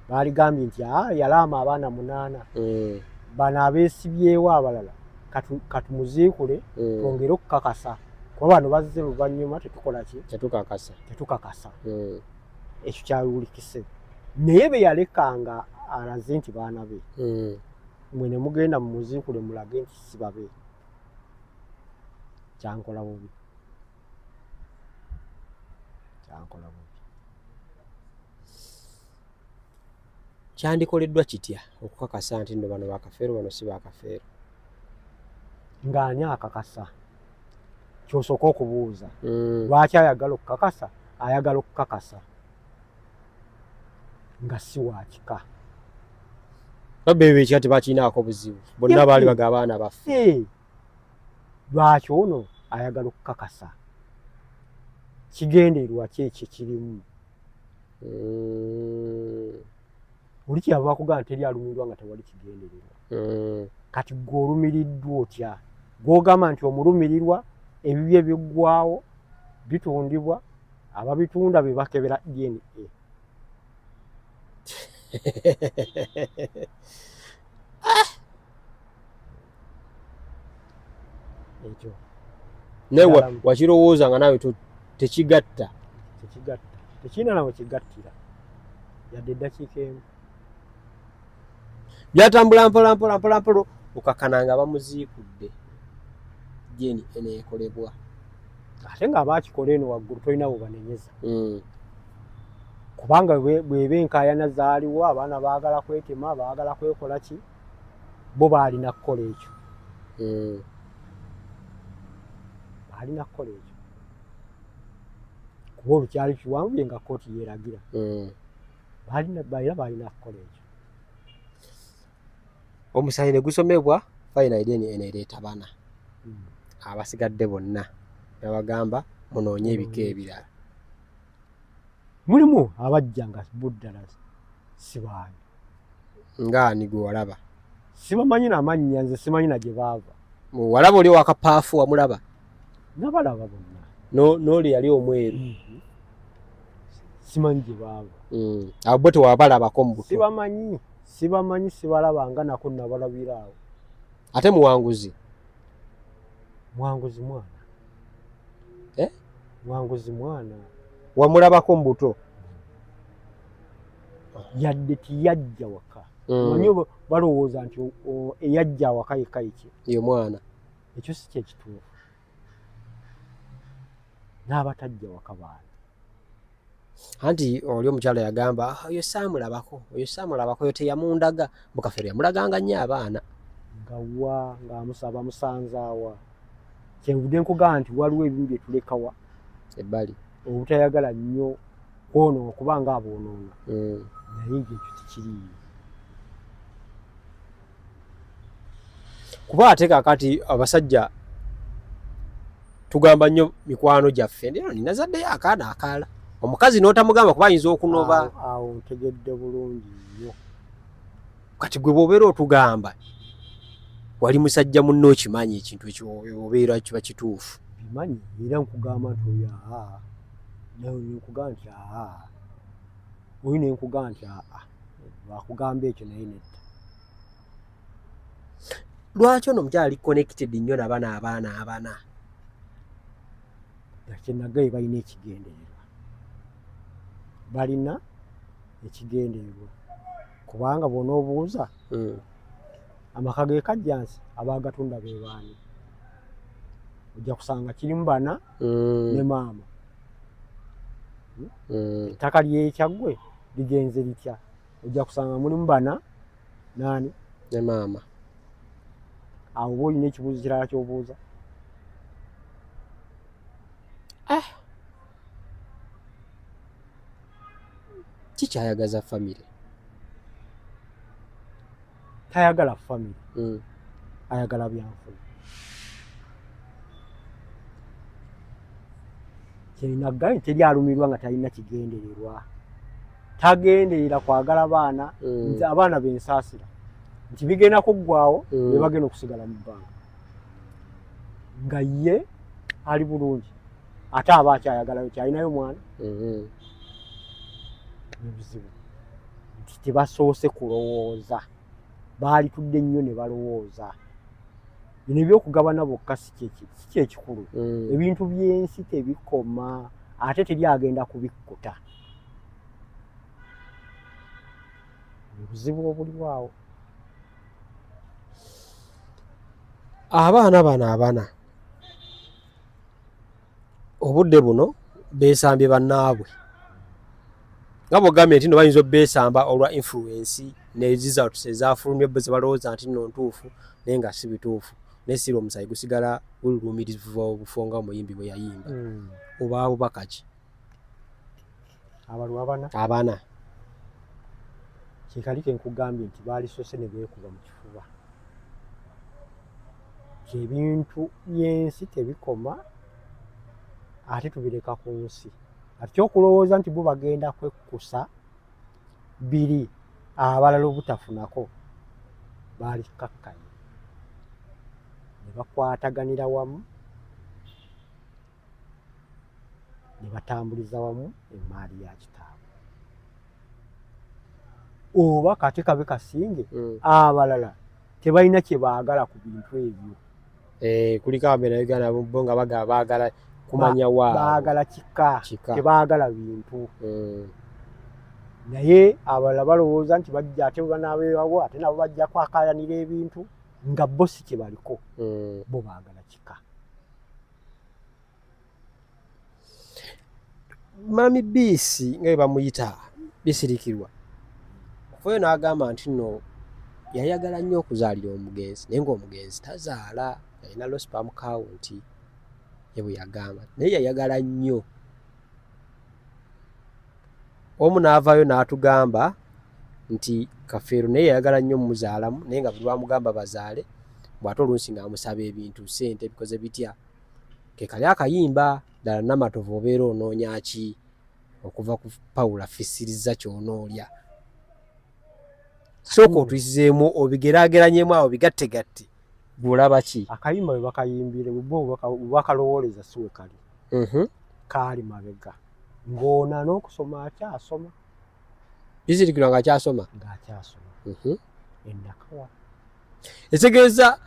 baaligambye nti yalaama abaana 8 bano abeesibyewo abalala katumuziikule twongere okukakasa kuba bano bazze luvannyuma tetukakasa ekyo kyawulikise naye be yalekanga alaze nti baana be mwe ne mugenda mu muziikule mulage nti sibabe kyankola bubi kyandikoleddwa kitya okukakasa nti nno bano bakafeero bano si bakafeero ng'ani akakasa kyosooka okubuuza lwaki ayagala okukakasa nga si wakika babebe ekika tebakinaako buzibu bonna baali baga abaana baffe lwaki ono ayagala okukakasa kigendererwa ki ekyo kirimu oli kyeyava bakugamba teri alumirirwa nga tewali kigendererwa kati gwe olumiriddwa otya gw'ogamba nti omulumirirwa ebibye biggwawo bitundibwa ababitunda be bakebera DNA ekyo naye wakirowooza nga nawe tekigatta tekirina nawe kigattira yadde eddakiika emu byatambula mpola okakana nga bamuziikudde DNA neekolebwa ate nga abaakikola eno waggulu tolina bubanenyeza kubanga bweba enkaayana zaaliwo abaana baagala kwetema baagala kwekola ki bo baalina kukola ekyo kuba olukyali kiwanvuye nga kooti yeeragira baalina kukola ekyo omusanyi ne gusomebwa fayina DNA ereeta bana abasigadde bonna nabagamba munoonye ebika ebirala mulimu abajja nga buddala sibaani ngaani gwe walaba sibamanyi namannya nze simanyi na gye baava walaba oli wakapaafu wamulaba nabalaba bonna n'oli yali omweru simanyi gye baava abo bo tewabalabako mu buto sibamanyi sibalabanga nako nabalabira awo ate muwanguzi mwana wamulabako mu buto yadde tiyajja waka manyi balowooza nti eyajja awaka yekka iki ye mwana ekyo si kyekituufu n'abatajja waka baana. Anti oli omukyala yagamba oyo saamulabako, oyo saamulabako, oyo teyamundaga. Mukafeero yamulaganga nnyo abaana. Ngawa ng'amusaba musanzaawa. Kyenvudde nkugamba nti waliwo ebimu bye tulekawa ebbali obutayagala nnyo kwonoona kuba nga aboonoona. Naye ekyo tikiriiyo. Kuba ate kaakati abasajja tugamba nnyo mikwano gyaffe, nina zaddeyo akaana akaala. Omukazi n'otamugamba kuba ayinza okunoba. Awo ntegedde bulungi nnyo. Kati gwe bw'obeera otugamba wali musajja munno okimanyi ekintu ekyo obeera kiba kituufu. Bimanyi era nkugamba nti oyo nawe nkugamba nti oyo ne nkugamba nti lwakugamba ekyo naye nedda. Lwaki ono omukyala ali connected nnyo nabano abaana abana? Kyenagaye balina ekigendererwa. Balina ekigendererwa. Kubanga bw'onoobuuza amaka ge Kajjansi abaagatunda be baani? Ojja kusanga kirimu bana ne maama. Ettaka ly'Ekyaggwe ligenze litya? Ojja kusanga mulimu bana naani? Ne maama. Awo oba olina ekibuuzo kirala ky'obuuza? Kikyayagaza famire? Tayagala famire, ayagala byanfuna. Kyenagambye teri alumirwa nga talina kigendererwa. Tagenderera kwagala baana, nti abaana bensaasira. Nti bigenda kuggwaawo ne bagenda okusigala mu bbanga. Nga ye ali bulungi. Ate aba akyayagalayo kyalinayo mwana. Ebizibu nti tebasoose kulowooza. Baalitudde nnyo ne balowooza. Bino ebyokugabana bokka si kyekikulu. Ebintu by'ensi tebikoma, ate teri agenda kubikkuta. Obuzibu obuliwo. Abaana bano abana obudde buno beesambye bannaabwe. Nga bw'ogambye nti no bayinza obbeesamba olwa influence ne-results ezafulumye bo ze balowooza nti nno ntuufu naye nga si bituufu. N'essira omusayi gusigala gululuumirivu obufo nga omuyimbi bwe yayimba. Oba bubaka ki? Abalwa abana. Kikali ke nkugambye nti baalisoose ne beekuba mu kifuba. Ebintu by'ensi tebikoma ate tubireka ku nsi. Ati kyokulowooza nti bo bagenda kwekkusa biri abalala obutafunako baali kakkanye. Ne bakwataganira wamu ne batambuliza wamu emmaali ya kitaabwe. Oba kati kabe kasinge abalala tebalina kye baagala ku bintu ebyo. Kuliko ababeera bo nga baagala kumanya waabwe. Baagala kika. Tebaagala bintu. Naye abalala balowooza nti bajja ate banaabeerawo ate nabo bajja kwakayanira ebintu nga bo si kye baliko. Bo baagala kika. Mami Biisi nga bwe bamuyita Bisirikirwa okuvayo n'agamba nti nno yayagala nnyo okuzaalira omugenzi naye ng'omugenzi tazaala, yalina low sperm count ye bwe yagamba, naye yayagala nnyo. Omu n'avaayo n'atugamba nti Kafeero naye yayagala nnyo mmuzaalamu naye nga buli lwamugamba bazaale bw'ate oluusi ng'amusaba ebintu ssente bikoze bitya. Ke kali akayimba ddala Namatovu obeera onoonya ki okuva ku Pawulo afisiriza ky'onoolya. Sooka otuyisizeemu obigeraageranyemu awo bigattegatte bw'olaba ki? Akayimba bwe bakayimbire bo bakalowooleza si we kali. Kaali mabega. Ng'ona n'okusoma akyasoma. Bisirikirwa ng'akyasoma? Ng'akyasoma. Ennakawa. Etegeeza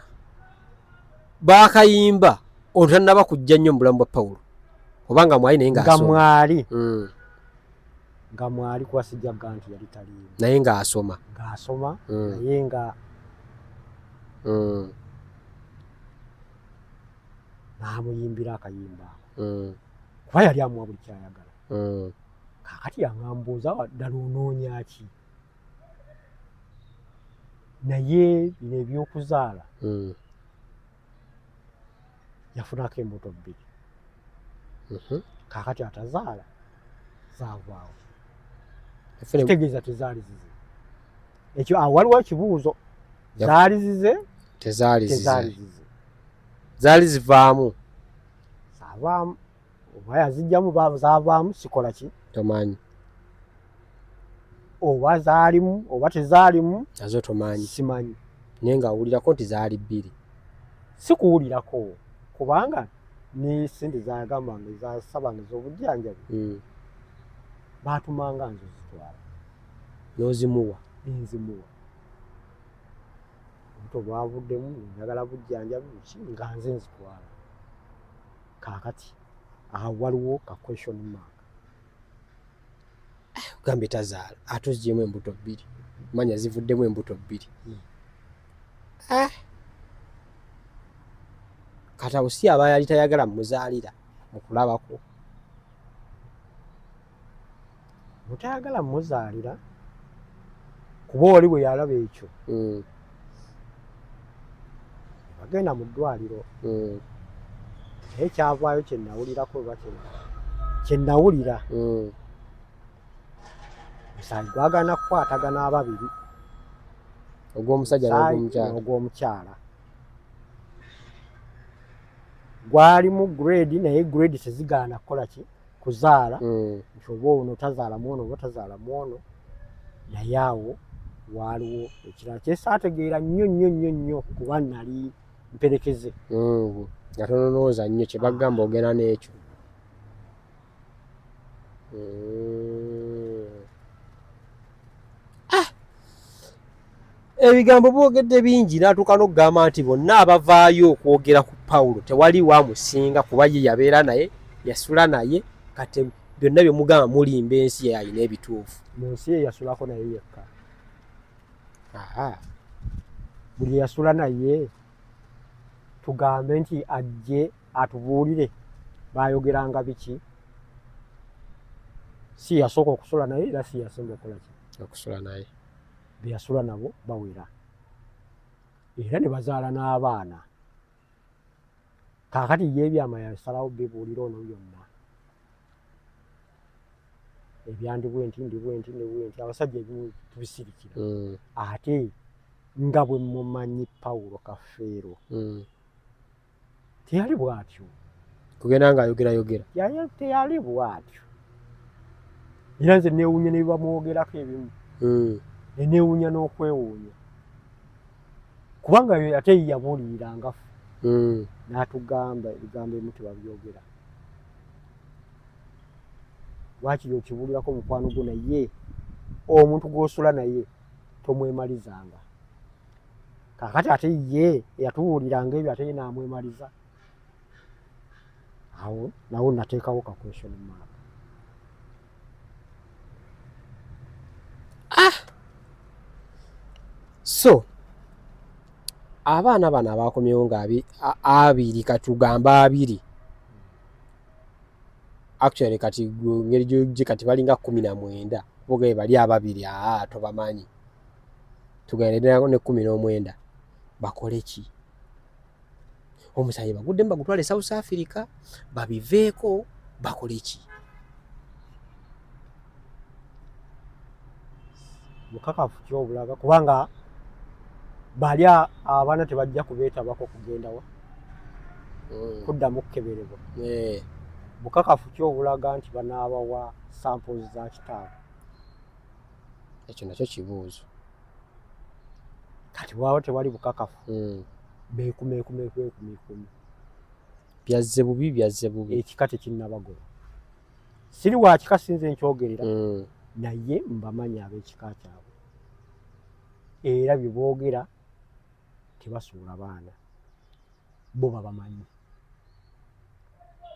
baakayimba otannaba kujja nnyo mu bulamu bwa Pawulo oba nga mwali naye ng'asoma. Nga mwali kuba sijjagga nti yali taliimu. Naye ng'asoma. Ng'asoma naye nga n'amuyimbira akayimba. kuba yali amuwa buli kyayagala. Kaakati yaŋŋambuuza ddala onoonya ki? Naye bino ebyokuzaala yafunako embuto 2. Kaakati atazaala zaavaawo. Kitegeeza tezaali zize. Ekyo waliwo ekibuuzo. Zaali zize? Tezaali zize. Zaali zivaamu? Zaavaamu. Oba yazijjamu zaavaamu sikola ki? Tomanyi. Oba zaalimu oba tezaalimu nazo tomanyi. Simanyi. Naye ng'awulirako nti zaali 2. Sikuwulirako kubanga ne sente zagambanga ezasabanga ez'obujjanjabi baatumanga nze zitwala. N'ozimuwa? Nzimuwa. Obuto bwavuddemu njagala bujjanjabi nga nze nzitwala. Kaakati awo waliwo ka question mark. Gambye tazaala ate ozigyemu embuto 2. Manya zivuddemu embuto 2. Kati awo si aba yali tayagala muzaalira mu kulabako. Mutayagala muzaalira kuba oli bwe yalaba ekyo bagenda mu ddwaliro. Naye kyavaayo kye nnawulirako oba kye nnawulira omusaayi gwagaana kukwatagana ababiri, ogw'omusajja n'ogw'omukyala. Gwalimu grade naye grade tezigaana kukola ki? Kuzaala. Nti oba ono tazaala mwono oba tazaala mwono. Naye awo waaliwo ekirala kyesaategeera nnyo kuba nali mperekeze. Nga tononooza nnyo kye bagamba ogenda n'ekyo. Ebigambo boogedde bingi n'atuuka n'okugamba nti bonna abavaayo okwogera ku Pawulo tewali wamusinga kuba ye yabeera naye yasula naye. Kati byonna bye mugamba mulimba ensi ye alina ebituufu. Mu nsi ye yasulako naye yekka. Buli yasula naye tugambe nti ajje atubuulire baayogeranga biki? Si yasooka okusula naye era si yasemba okukola ki? Okusula naye. Be yasula nabo bawera. Era ne bazaala n'abaana. Kaakati ye ebyama yasalawo bibuulira ono byonna. Ebyandibwe nti ndibwe nti abasajja ebimu tubisirikira. Ate nga bwe mumanyi Pawulo Kafeero teyali bw'atyo. Kugenda ng'ayogera. Teyali bw'atyo. Era nze neewuunya ne bamwogerako ebimu. Ne neewuunya n'okwewuunya. Kubanga ate yabuuliranga n'atugamba ebigambo ebimu tebabyogera. Lwakiri okibuulirako mukwano gwo naye omuntu gw'osula naye tomwemalizanga. Kaakati ate ye yatubuuliranga ebyo ate ye n'amwemaliza. Awo nawo nateekawo ka question mark. So abaana bano abaakomyewo nga abiri katugamba 2. Actually kati ngeri gye kati balinga 19 bogaye bali ababiri tobamanyi. Tugendera ne 19 bakole ki? Omusaayi bagudde bagutwale South Africa babiveeko bakole ki? Mukakafu kyobulaga kubanga bali abaana tebajja kubeetabako kugendawa kuddamu kukeberebwa. Mukakafu kyobulaga nti banaabawa samples za kitaabwe. Ekyo nakyo kibuuzo. Kati bwaba tewali bukakafu beekume. Byazze bubi. Ekika tekinnabagoba. Siri wa kika sinze nkyogerera naye mbamanya ab'ekika kyabwe. Era bye boogera tebasuula baana. Bo babamanyi.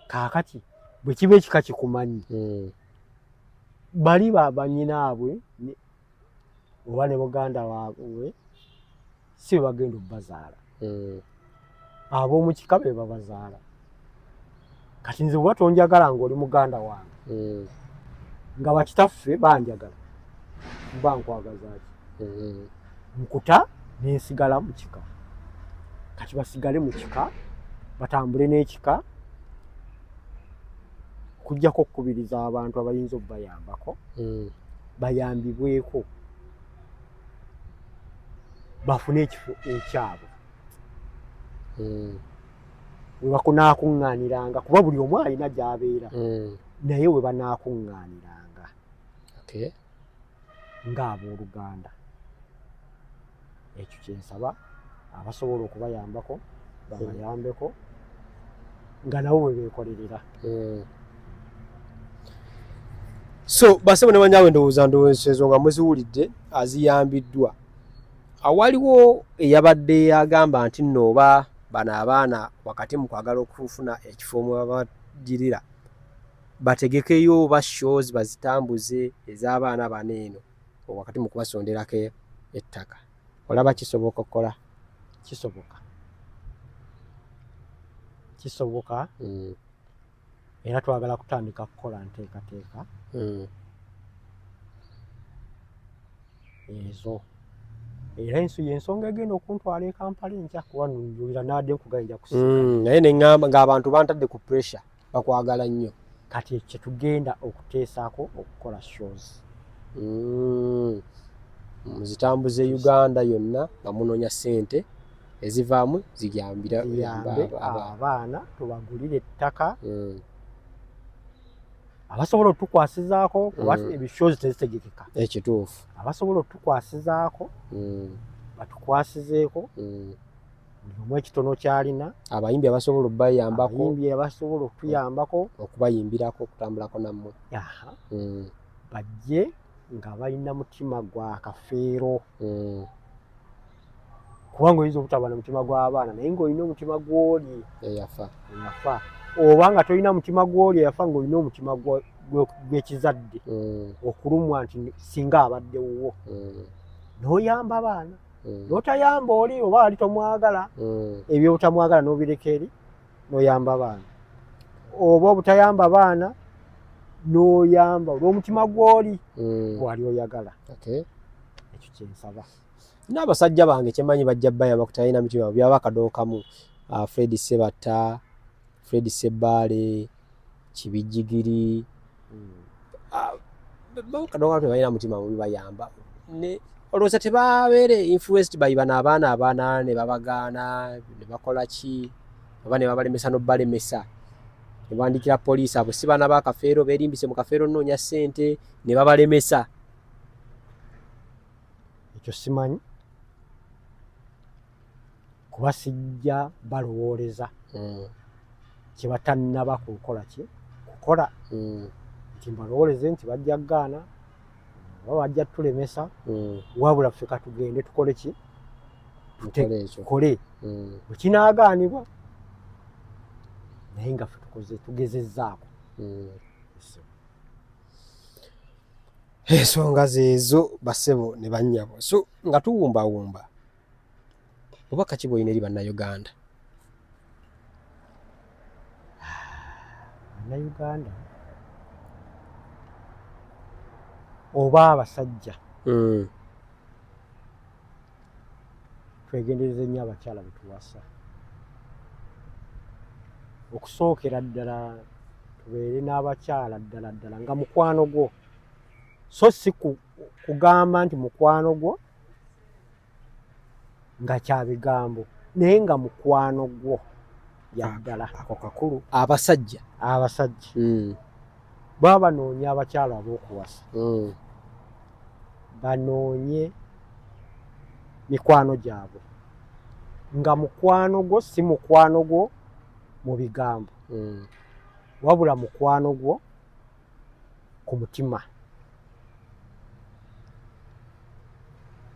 Kaakati bwe kiba ekika kikumanyi bali banyinaabwe oba ne muganda waabwe si bagenda obbazaala. Ab'omu kika be babazaala. kati nze bwe tonjagala ng'oli muganda wange nga bakitaffe banjagala mba nkwagaza ki nkuta nensigala mu kika kati basigale mu kika batambule n'ekika kujjako okukubiriza abantu abayinza okubayambako bayambibweko bafune ekifo ekyabwe we bakunaakuŋŋaaniranga kuba buli omu alina gy'abeera naye we banaakuŋŋaaniranga ng'abooluganda ekyo kyensaba abasobola okubayambako babayambeko nga nabo bwe beekolerera. So basebo ne banyaawe ndowooza nga muziwulidde aziyambiddwa. Awaliwo eyabadde agamba nti nno oba bano abaana wakati mu kwagala okufuna ekifo mwe babagirira bategekeyo oba shows bazitambuze ez'abaana bano eno wakati mu kubasonderako ettaka. Olaba kisoboka okukola? Kisoboka era twagala kutandika kukola nteekateeka ezo era y'ensonga egenda okuntwala e Kampala enkya kuba nunjulira nadde nkugayinja kusiga naye neŋŋamba ng'abantu bantadde ku pressure bakwagala nnyo kati kye tugenda okuteesaako okukola shows muzitambuze Uganda yonna nga munoonya ssente ezivaamu ziyambe abaana tubagulire ettaka abasobola otukwasizaako kuba ebishozi tezitegekeka ekituufu abasobola otukwasizaako batukwasizeeko buli omu ekitono kyalina abayimbi abasobola okutuyambako okubayimbirako okutambulako nammwe bajje nga balina mutima gwa kafeero kubanga oyinza obutaba na mutima gw'abaana naye ng'olina omutima gw'oli eyafa oba nga tolina mutima gw'oli eyafa ng'olina omutima gw'ekizadde okulumwa nti singa abadde wuwo n'oyamba abaana n'otayamba oli oba ali tomwagala ebyobutamwagala n'obireka eri n'oyamba abaana oba obutayamba abaana n'oyamba olw'omutima gw'oli gwali oyagala. Ekyo kyensaba n'abasajja bange kyemanyi bajja bayamba kutalina mitima byaba akadobo kamu Fred Sebatta, Fred Sebbaale, Kibijjigiri akadobo kamu tebalina mutima mubi bayamba olowooza tebabeere influenced by bano abaana ne babagaana ne bakola ki oba ne babalemesa n'obbalemesa ne bandikira poliisi abo si baana ba kafeero beerimbise mu kafeero nnoonya ssente ne babalemesa. Ekyo simanyi kuba sijja balowooleza kye batannaba kukola nti mbalowooleze nti bajja kugaana oba bajja tulemesa wabula ffe katugende tukole ki tukole bwe kinaagaanibwa naye nga ffe tugezezzaako ensonga zeezo basebo ne bannyabo. So nga tuwumbawumba bubaka ki bw'olina eri bannayuganda? Bannayuganda oba abasajja twegendereze nnyo abakyala betuwasa. Okusookera ddala tubeere n'abakyala ddala nga mukwano gwo, so si kugamba nti mukwano gwo nga kya bigambo naye nga mukwano gwo yaddala. Ako kakulu. Abasajja baba banoonya abakyala ab'okuwasa banoonye mikwano gyabwe nga mukwano gwo si mukwano gwo mu bigambo wabula mukwano gwo ku mutima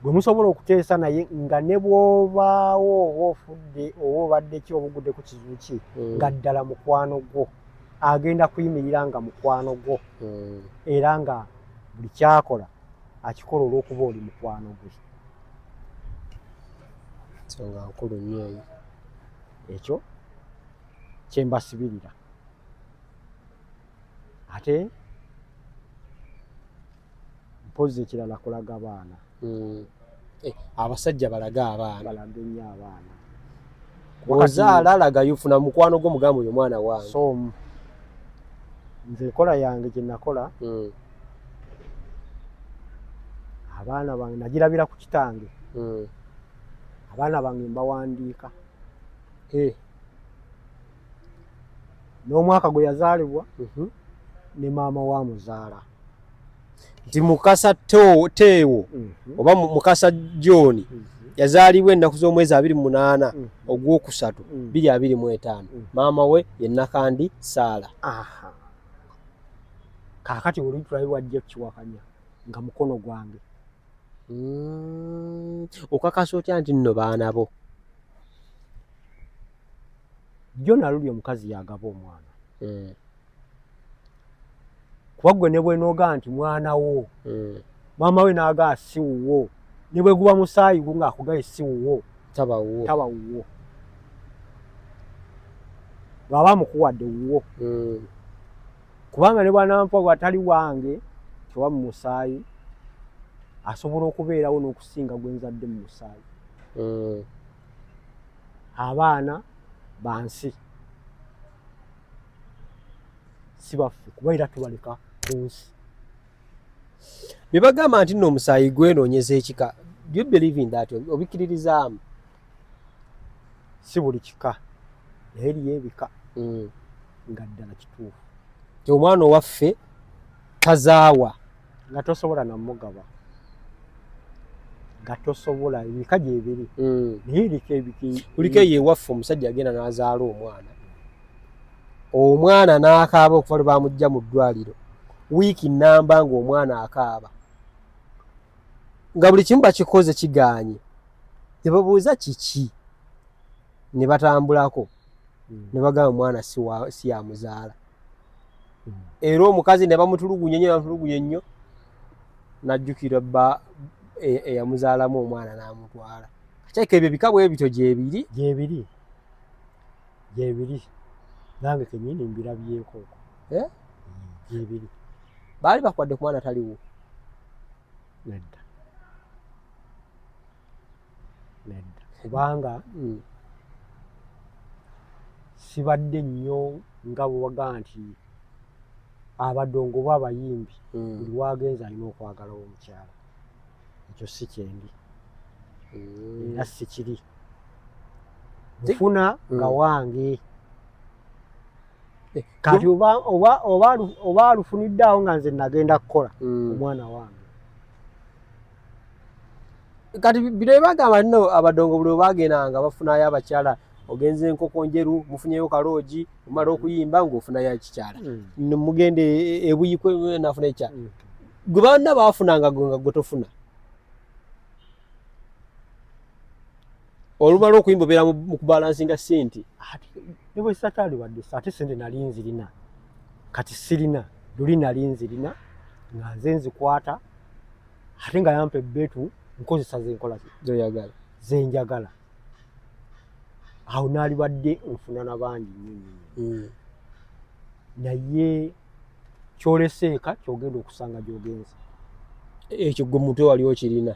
gwe musobola okuteesa naye nga ne bw'obaawo oba ofudde oba obadde ki obugudde ku kizibu ki nga ddala mukwano gwo agenda kuyimirira nga mukwano gwo era nga buli kyakola akikola olw'okuba oli mukwano gwe. Nsonga nkulu nnyo eyo. Ekyo kye mbasibirira ate mpozi ekirala kulaga abaana abasajja balaga abaana balaga nnyo abaana ozaala alagayo ofuna mukwano gwo mugambo oyo mwana wange so nze enkola yange gye nakola abaana bange nagirabira ku kitange abaana bange mbawandiika n'omwaka gwe yazaalibwa ne maama wa muzaala nti Mukasa Teewo oba Mukasa John yazaalibwa ennaku z'omwezi 28 ogwokusatu 2025 maama we ye Nakandi Saala. Kaakati oli tulabibwa jja kukiwakanya nga mukono gwange okakasa otya nti nno baana bo jjo naluli omukazi yagaba omwana kuba gwe ne bwenooga nti mwana wo maama we naaga si wuwo ne bwe guba musaayi gu ng'akugaye si wuwo taba wuwo bw'aba mukuwadde wuwo kubanga ne bw'anampa bw'atali wange tewa mu musaayi asobola okubeerawo n'okusinga gwe nzadde mu musaayi abaana bansi si baffe kuba era tubaleka ku nsi bye bagamba nti nno omusaayi gwenoonyeza ekika. Do you believe in that? Obikiririzaamu? Si buli kika naye eriyo ebika nga ddala kituufu ti omwana owaffe tazaawa nga tosobola namugaba nga tosobola ebika gyebiri naye eriko ebiki kuliko eyo ewaffe omusajja agenda n'azaala omwana n'akaaba okuva lwe bamujja mu ddwaliro wiiki nnamba ng'omwana akaaba nga buli kimu bakikoze kigaanye ne babuuza kiki ne batambulako ne bagamba omwana si yamuzaala era omukazi ne bamutulugunya nnyo n'ajjukira bba eyamuzaalamu omwana n'amutwala. Kakyayika ebyo bika bwe bityo gyebiri nange kenyini mbirabyeko gyebiri baali bakwadde ku mwana taliwo nedda kubanga sibadde nnyo nga bwe wagaa nti abadongo b'abayimbi buli wagenza alina okwagalawo omukyala ekyo si kyendi era si kiri nfuna nga wange kati oba alufuniddeawo nga nze nagenda kukola omwana wange kati bino bagamba nno abadongo buli bagendanga bafunayo abakyala ogenze enkoko njeru mufunyeyo kaloogi omala okuyimba ng'ofunayo ekikyala mugende ebuyikwe nafuna ekyala gwe bonna bafunanga nga gwe tofuna olumala okuyimba obeera mu kubalansinga ssente ne bwe sitakyali wadde ate sente nali nzirina kati sirina luli nali nzirina nga nze nzikwata ate nga yampa ebbeetu nkozesa zenkola zenjagala awo naali badde nfuna nabangi nnyo naye kyoleseeka kyogenda okusanga gyogenza ekyo gwe mutwe wali okirina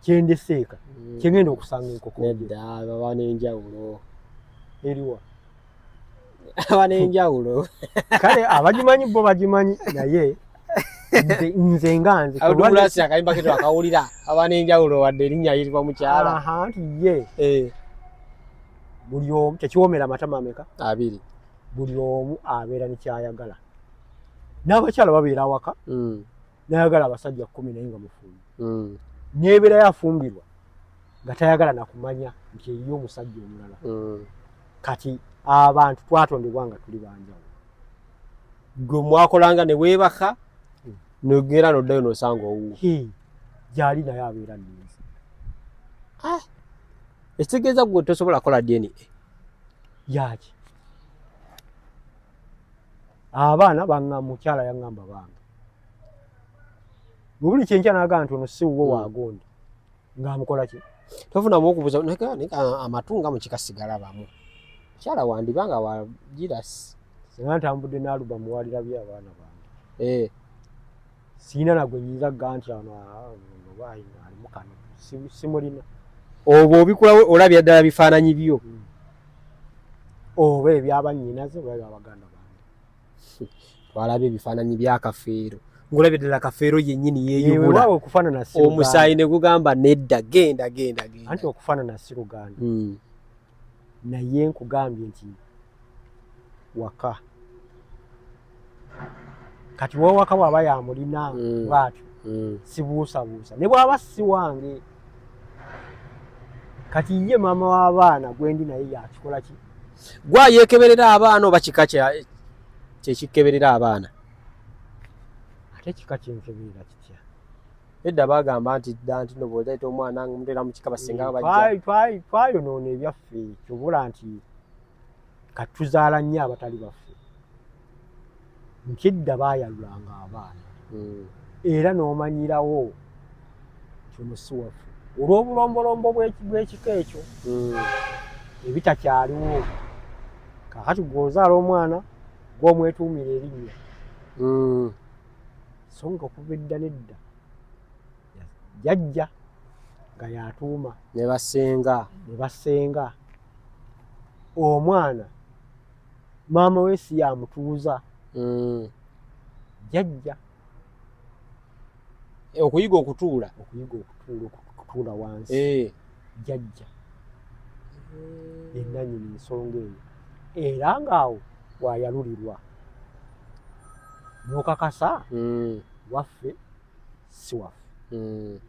kyendeseeka kyengenda okusanga enkoko nedda baba n'enjawulo eriwa aba n'enjawulo kale abagimanyi bo bagimanyi naye nze nga nze abudulasi akayimba ketu akawulira aba n'enjawulo wadde erinnya ayitibwa mukyala nti ye buli omu kyekiwoomera amatama ameka 2 buli omu abeera nekyayagala n'abakyala babeera awaka nayagala abasajja 10 naye nga mufumbi nebeerayo afumbirwa nga tayagala nakumanya nti eriyo omusajja omulala kati abantu twatondebwa nga tuli banjawulo gwe mwakolanga ne weebaka nogera noddayo nosanga owuwo gyali naye abeera nninzi ekitegeeza gwe tosobola kukola DNA yaki abaana mukyala yaŋŋamba bange buli kyenkya naga nti ono si wuwo wagondi ng'amukola ki tofunamu okubuuza amatunga mukikasigala bamu mukyala wandibanga wagira singa ntambudde n'alubamu walirabye abaana bange siina nagwe nyinza gga nti oba alimu kano simulina oba obikulawo olabya ddala bifaananyi byo oba ebyabannyinaze oba ebyabaganda bange twalabye ebifaananyi byakafeero ng'olabye ddala kafeero yennyini yeeyubula okufaanana omusaayi ne gugamba nedda genda anti okufaanana si Luganda naye nkugambye nti waka kati wewaka bw'aba yamulina bw'atyo sibuusabuusa ne bw'aba si wange kati ye maama w'abaana gwendi naye yakikola ki gwayeekeberera abaana oba kika kyekikeberera abaana ate ekika kyenkeberera kitya edda bagamba nti dda nti no bw'oleeta omwana muteera mu kika basinga twayonoona ebyaffe kyobula nti katuzaala nnyo abatali baffe nti edda baayalulanga abaana era n'omanyirawo kyono si waffe olw'obulombolombo bw'ekika ekyo ebitakyaliwo kakati gw'ozaala omwana gw'omwetuumira erinnya so nga okuva edda n'edda jjajja nga yatuuma ne basenga omwana maama we si yamutuuza jjajja okuyiga okutuula okutuula wansi jjajja ennanyini ensonga eyo era ng'awo bw'ayalulirwa n'okakasa waffe si waffe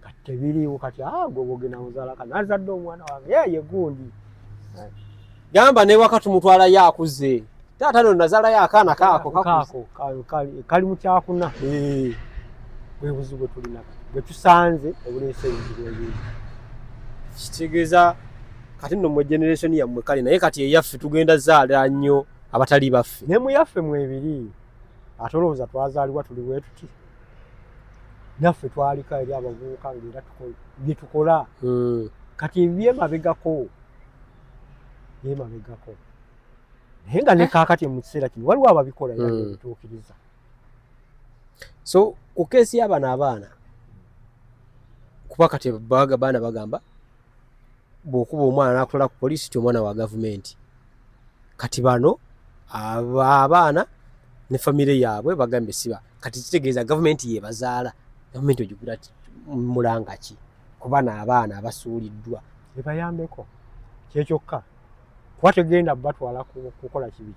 kati tebiriiwo kati gwe bwogenda muzaala kano azadde omwana wange ye gundi gamba ne wakati mutwalayo akuze taata no nazaalayo akaana kaako kali mu kyakuna bwe buzibu bwe tulina bwe tusanze obuleese ebizibu ebingi kitegeeza kati nno mwe generation yammwe kale naye kati eyaffe tugenda zaala nnyo abatali baffe ne mu yaffe mwebiri ate olowooza twazaalibwa tuli bwe tuti naffe twalika eri abavubuka ng'era bye tukola kati byemabegako naye nga ne kaakati mu kiseera kino waliwo ababikola era nebituukiriza so ku keesi y'abano abaana kuba kati baana bagamba bw'okuba omwana n'akola ku poliisi ti omwana wa gavumenti kati bano abaana ne famire yaabwe bagambye siba kati kitegeeza gavumenti yebazaala gavumenti ogigula mulanga ki ku bano abaana abasuuliddwa ebayambeko kyekyokka kuba tegenda batwala kukola kibi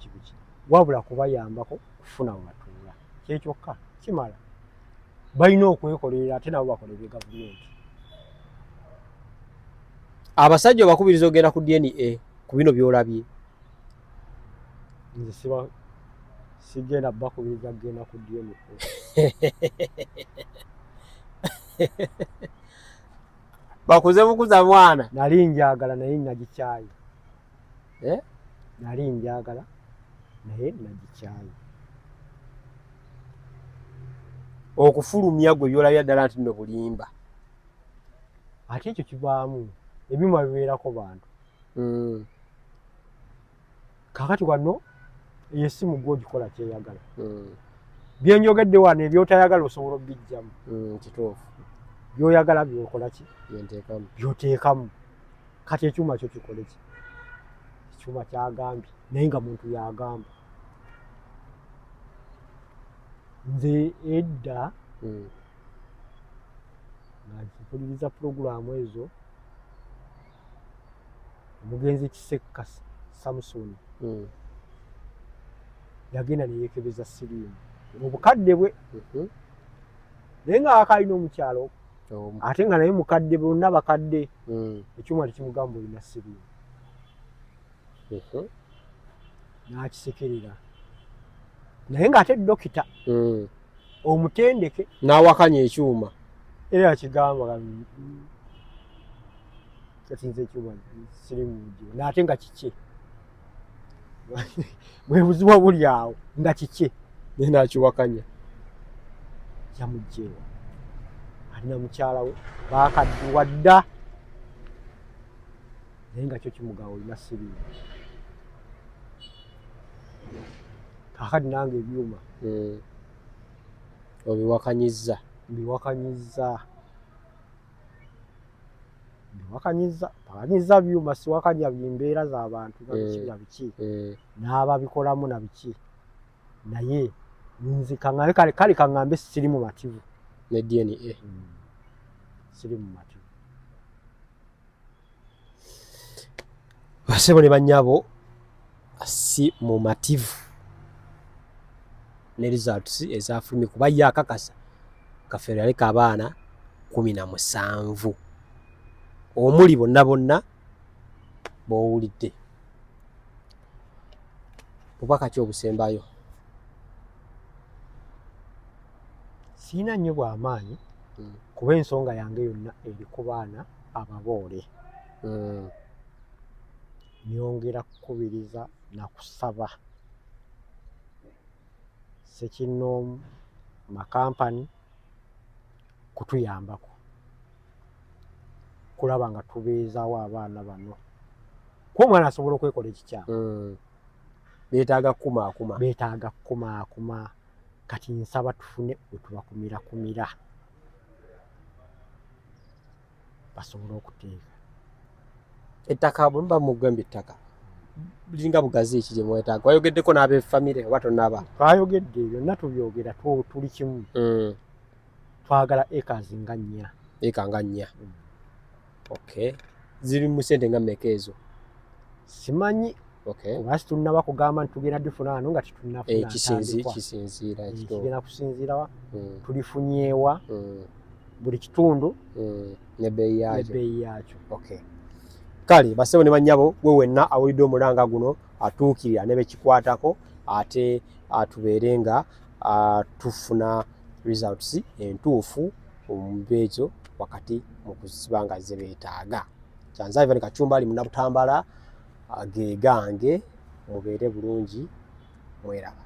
wabula kubayambako kufuna webatuula kyekyokka kimala balina okwekolerera ate nabo bakolere gavumenti abasajja obakubiriza ogenda ku DNA ku bino byolabye nze sigenda bakubiriza kugenda ku DNA bakuze bukuza mwana nali njagala naye nagikyayi nali njagala naye nagikyayi okufulumya gwe byolabya ddala nti nno bulimba ate ekyo kivaamu ebyuma bibeerako bantu kakati wano ey'essimu gwe ogikola kyeyagala byenjogedde wano ebyotayagala osobola obijjamu kituufu byoyagala byokola ki byoteekamu kati ekyuma kyo kikole ki ekyuma kyagambye naye nga muntu yagamba nze edda nga mpuliriza puroguramu ezo omugenzi Kisekka Samusoni yagenda neyekebeza siriimu obukadde bwe naye nga akalina omukyalo ate nga naye mukadde bonna bakadde ekyuma tekimugamba olina siriimu n'akisekerera naye ng'ate dokita omutendeke n'awakanya ekyuma era yakigamba katinza ekyuma siriimu n'ate nga kikye bwe buzibu buli awo nga kikye naye n'akiwakanya yamugjeewa alina mukyala we baakadduwa dda naye nga kyo kimugamba olina siriimu kakati nange ebyuma obiwakanyizza mbiwakanyizza byuma siwakanya byembeera z'abantu na biki n'ababikolamu na biki naye nzika kale kaŋŋambe siri mu mativu ne DNA siri mu mativu. Basebo ne bannyabo si mu mativu ne results ezafulumye kuba ye akakasa Kafeero yaleka abaana 17 omuli bonna b'owulidde. Bubaka ki obusembayo? Siina nnyo bw'amaanyi kuba ensonga yange yonna eri ku baana ababoole. Nyongera kukubiriza na kusaba Ssekinnoomu makampani kutuyambako kulaba nga tubeezaawo abaana bano kuba omwana asobola okwekola ekikyamu. Beetaaga kukumaakuma kati nsaba tufune we tubakumira basobole okuteeka ettaka. Bwe muba mugambye ettaka liringa bugazi ki gye mwetaaga? Wayogeddeko n'ab'effamire oba tonnaba? Twayogedde byonna tubyogera tuli kimu. Twagala acres nga 4. Eka nga 4. Okay. Ziri mu ssente nga mmeka ezo? Simanyi. Okay. Oba situnnaba kugamba nti tugenda difuna wano nga tetunnafuna. Kisinziira kigenda kusinziira tulifunyeewa buli kitundu n'ebbeeyi yaakyo. Okay. Kale basebo ne bannyabo we wenna awulidde omulanga guno atuukirira ne bekikwatako ate atubeere nga tufuna results entuufu mu beezo wakati mu kuziba nga ze beetaaga. Kyanza Ivan Kachumba ali Munnabutambala ge gange mubeere bulungi mweraba.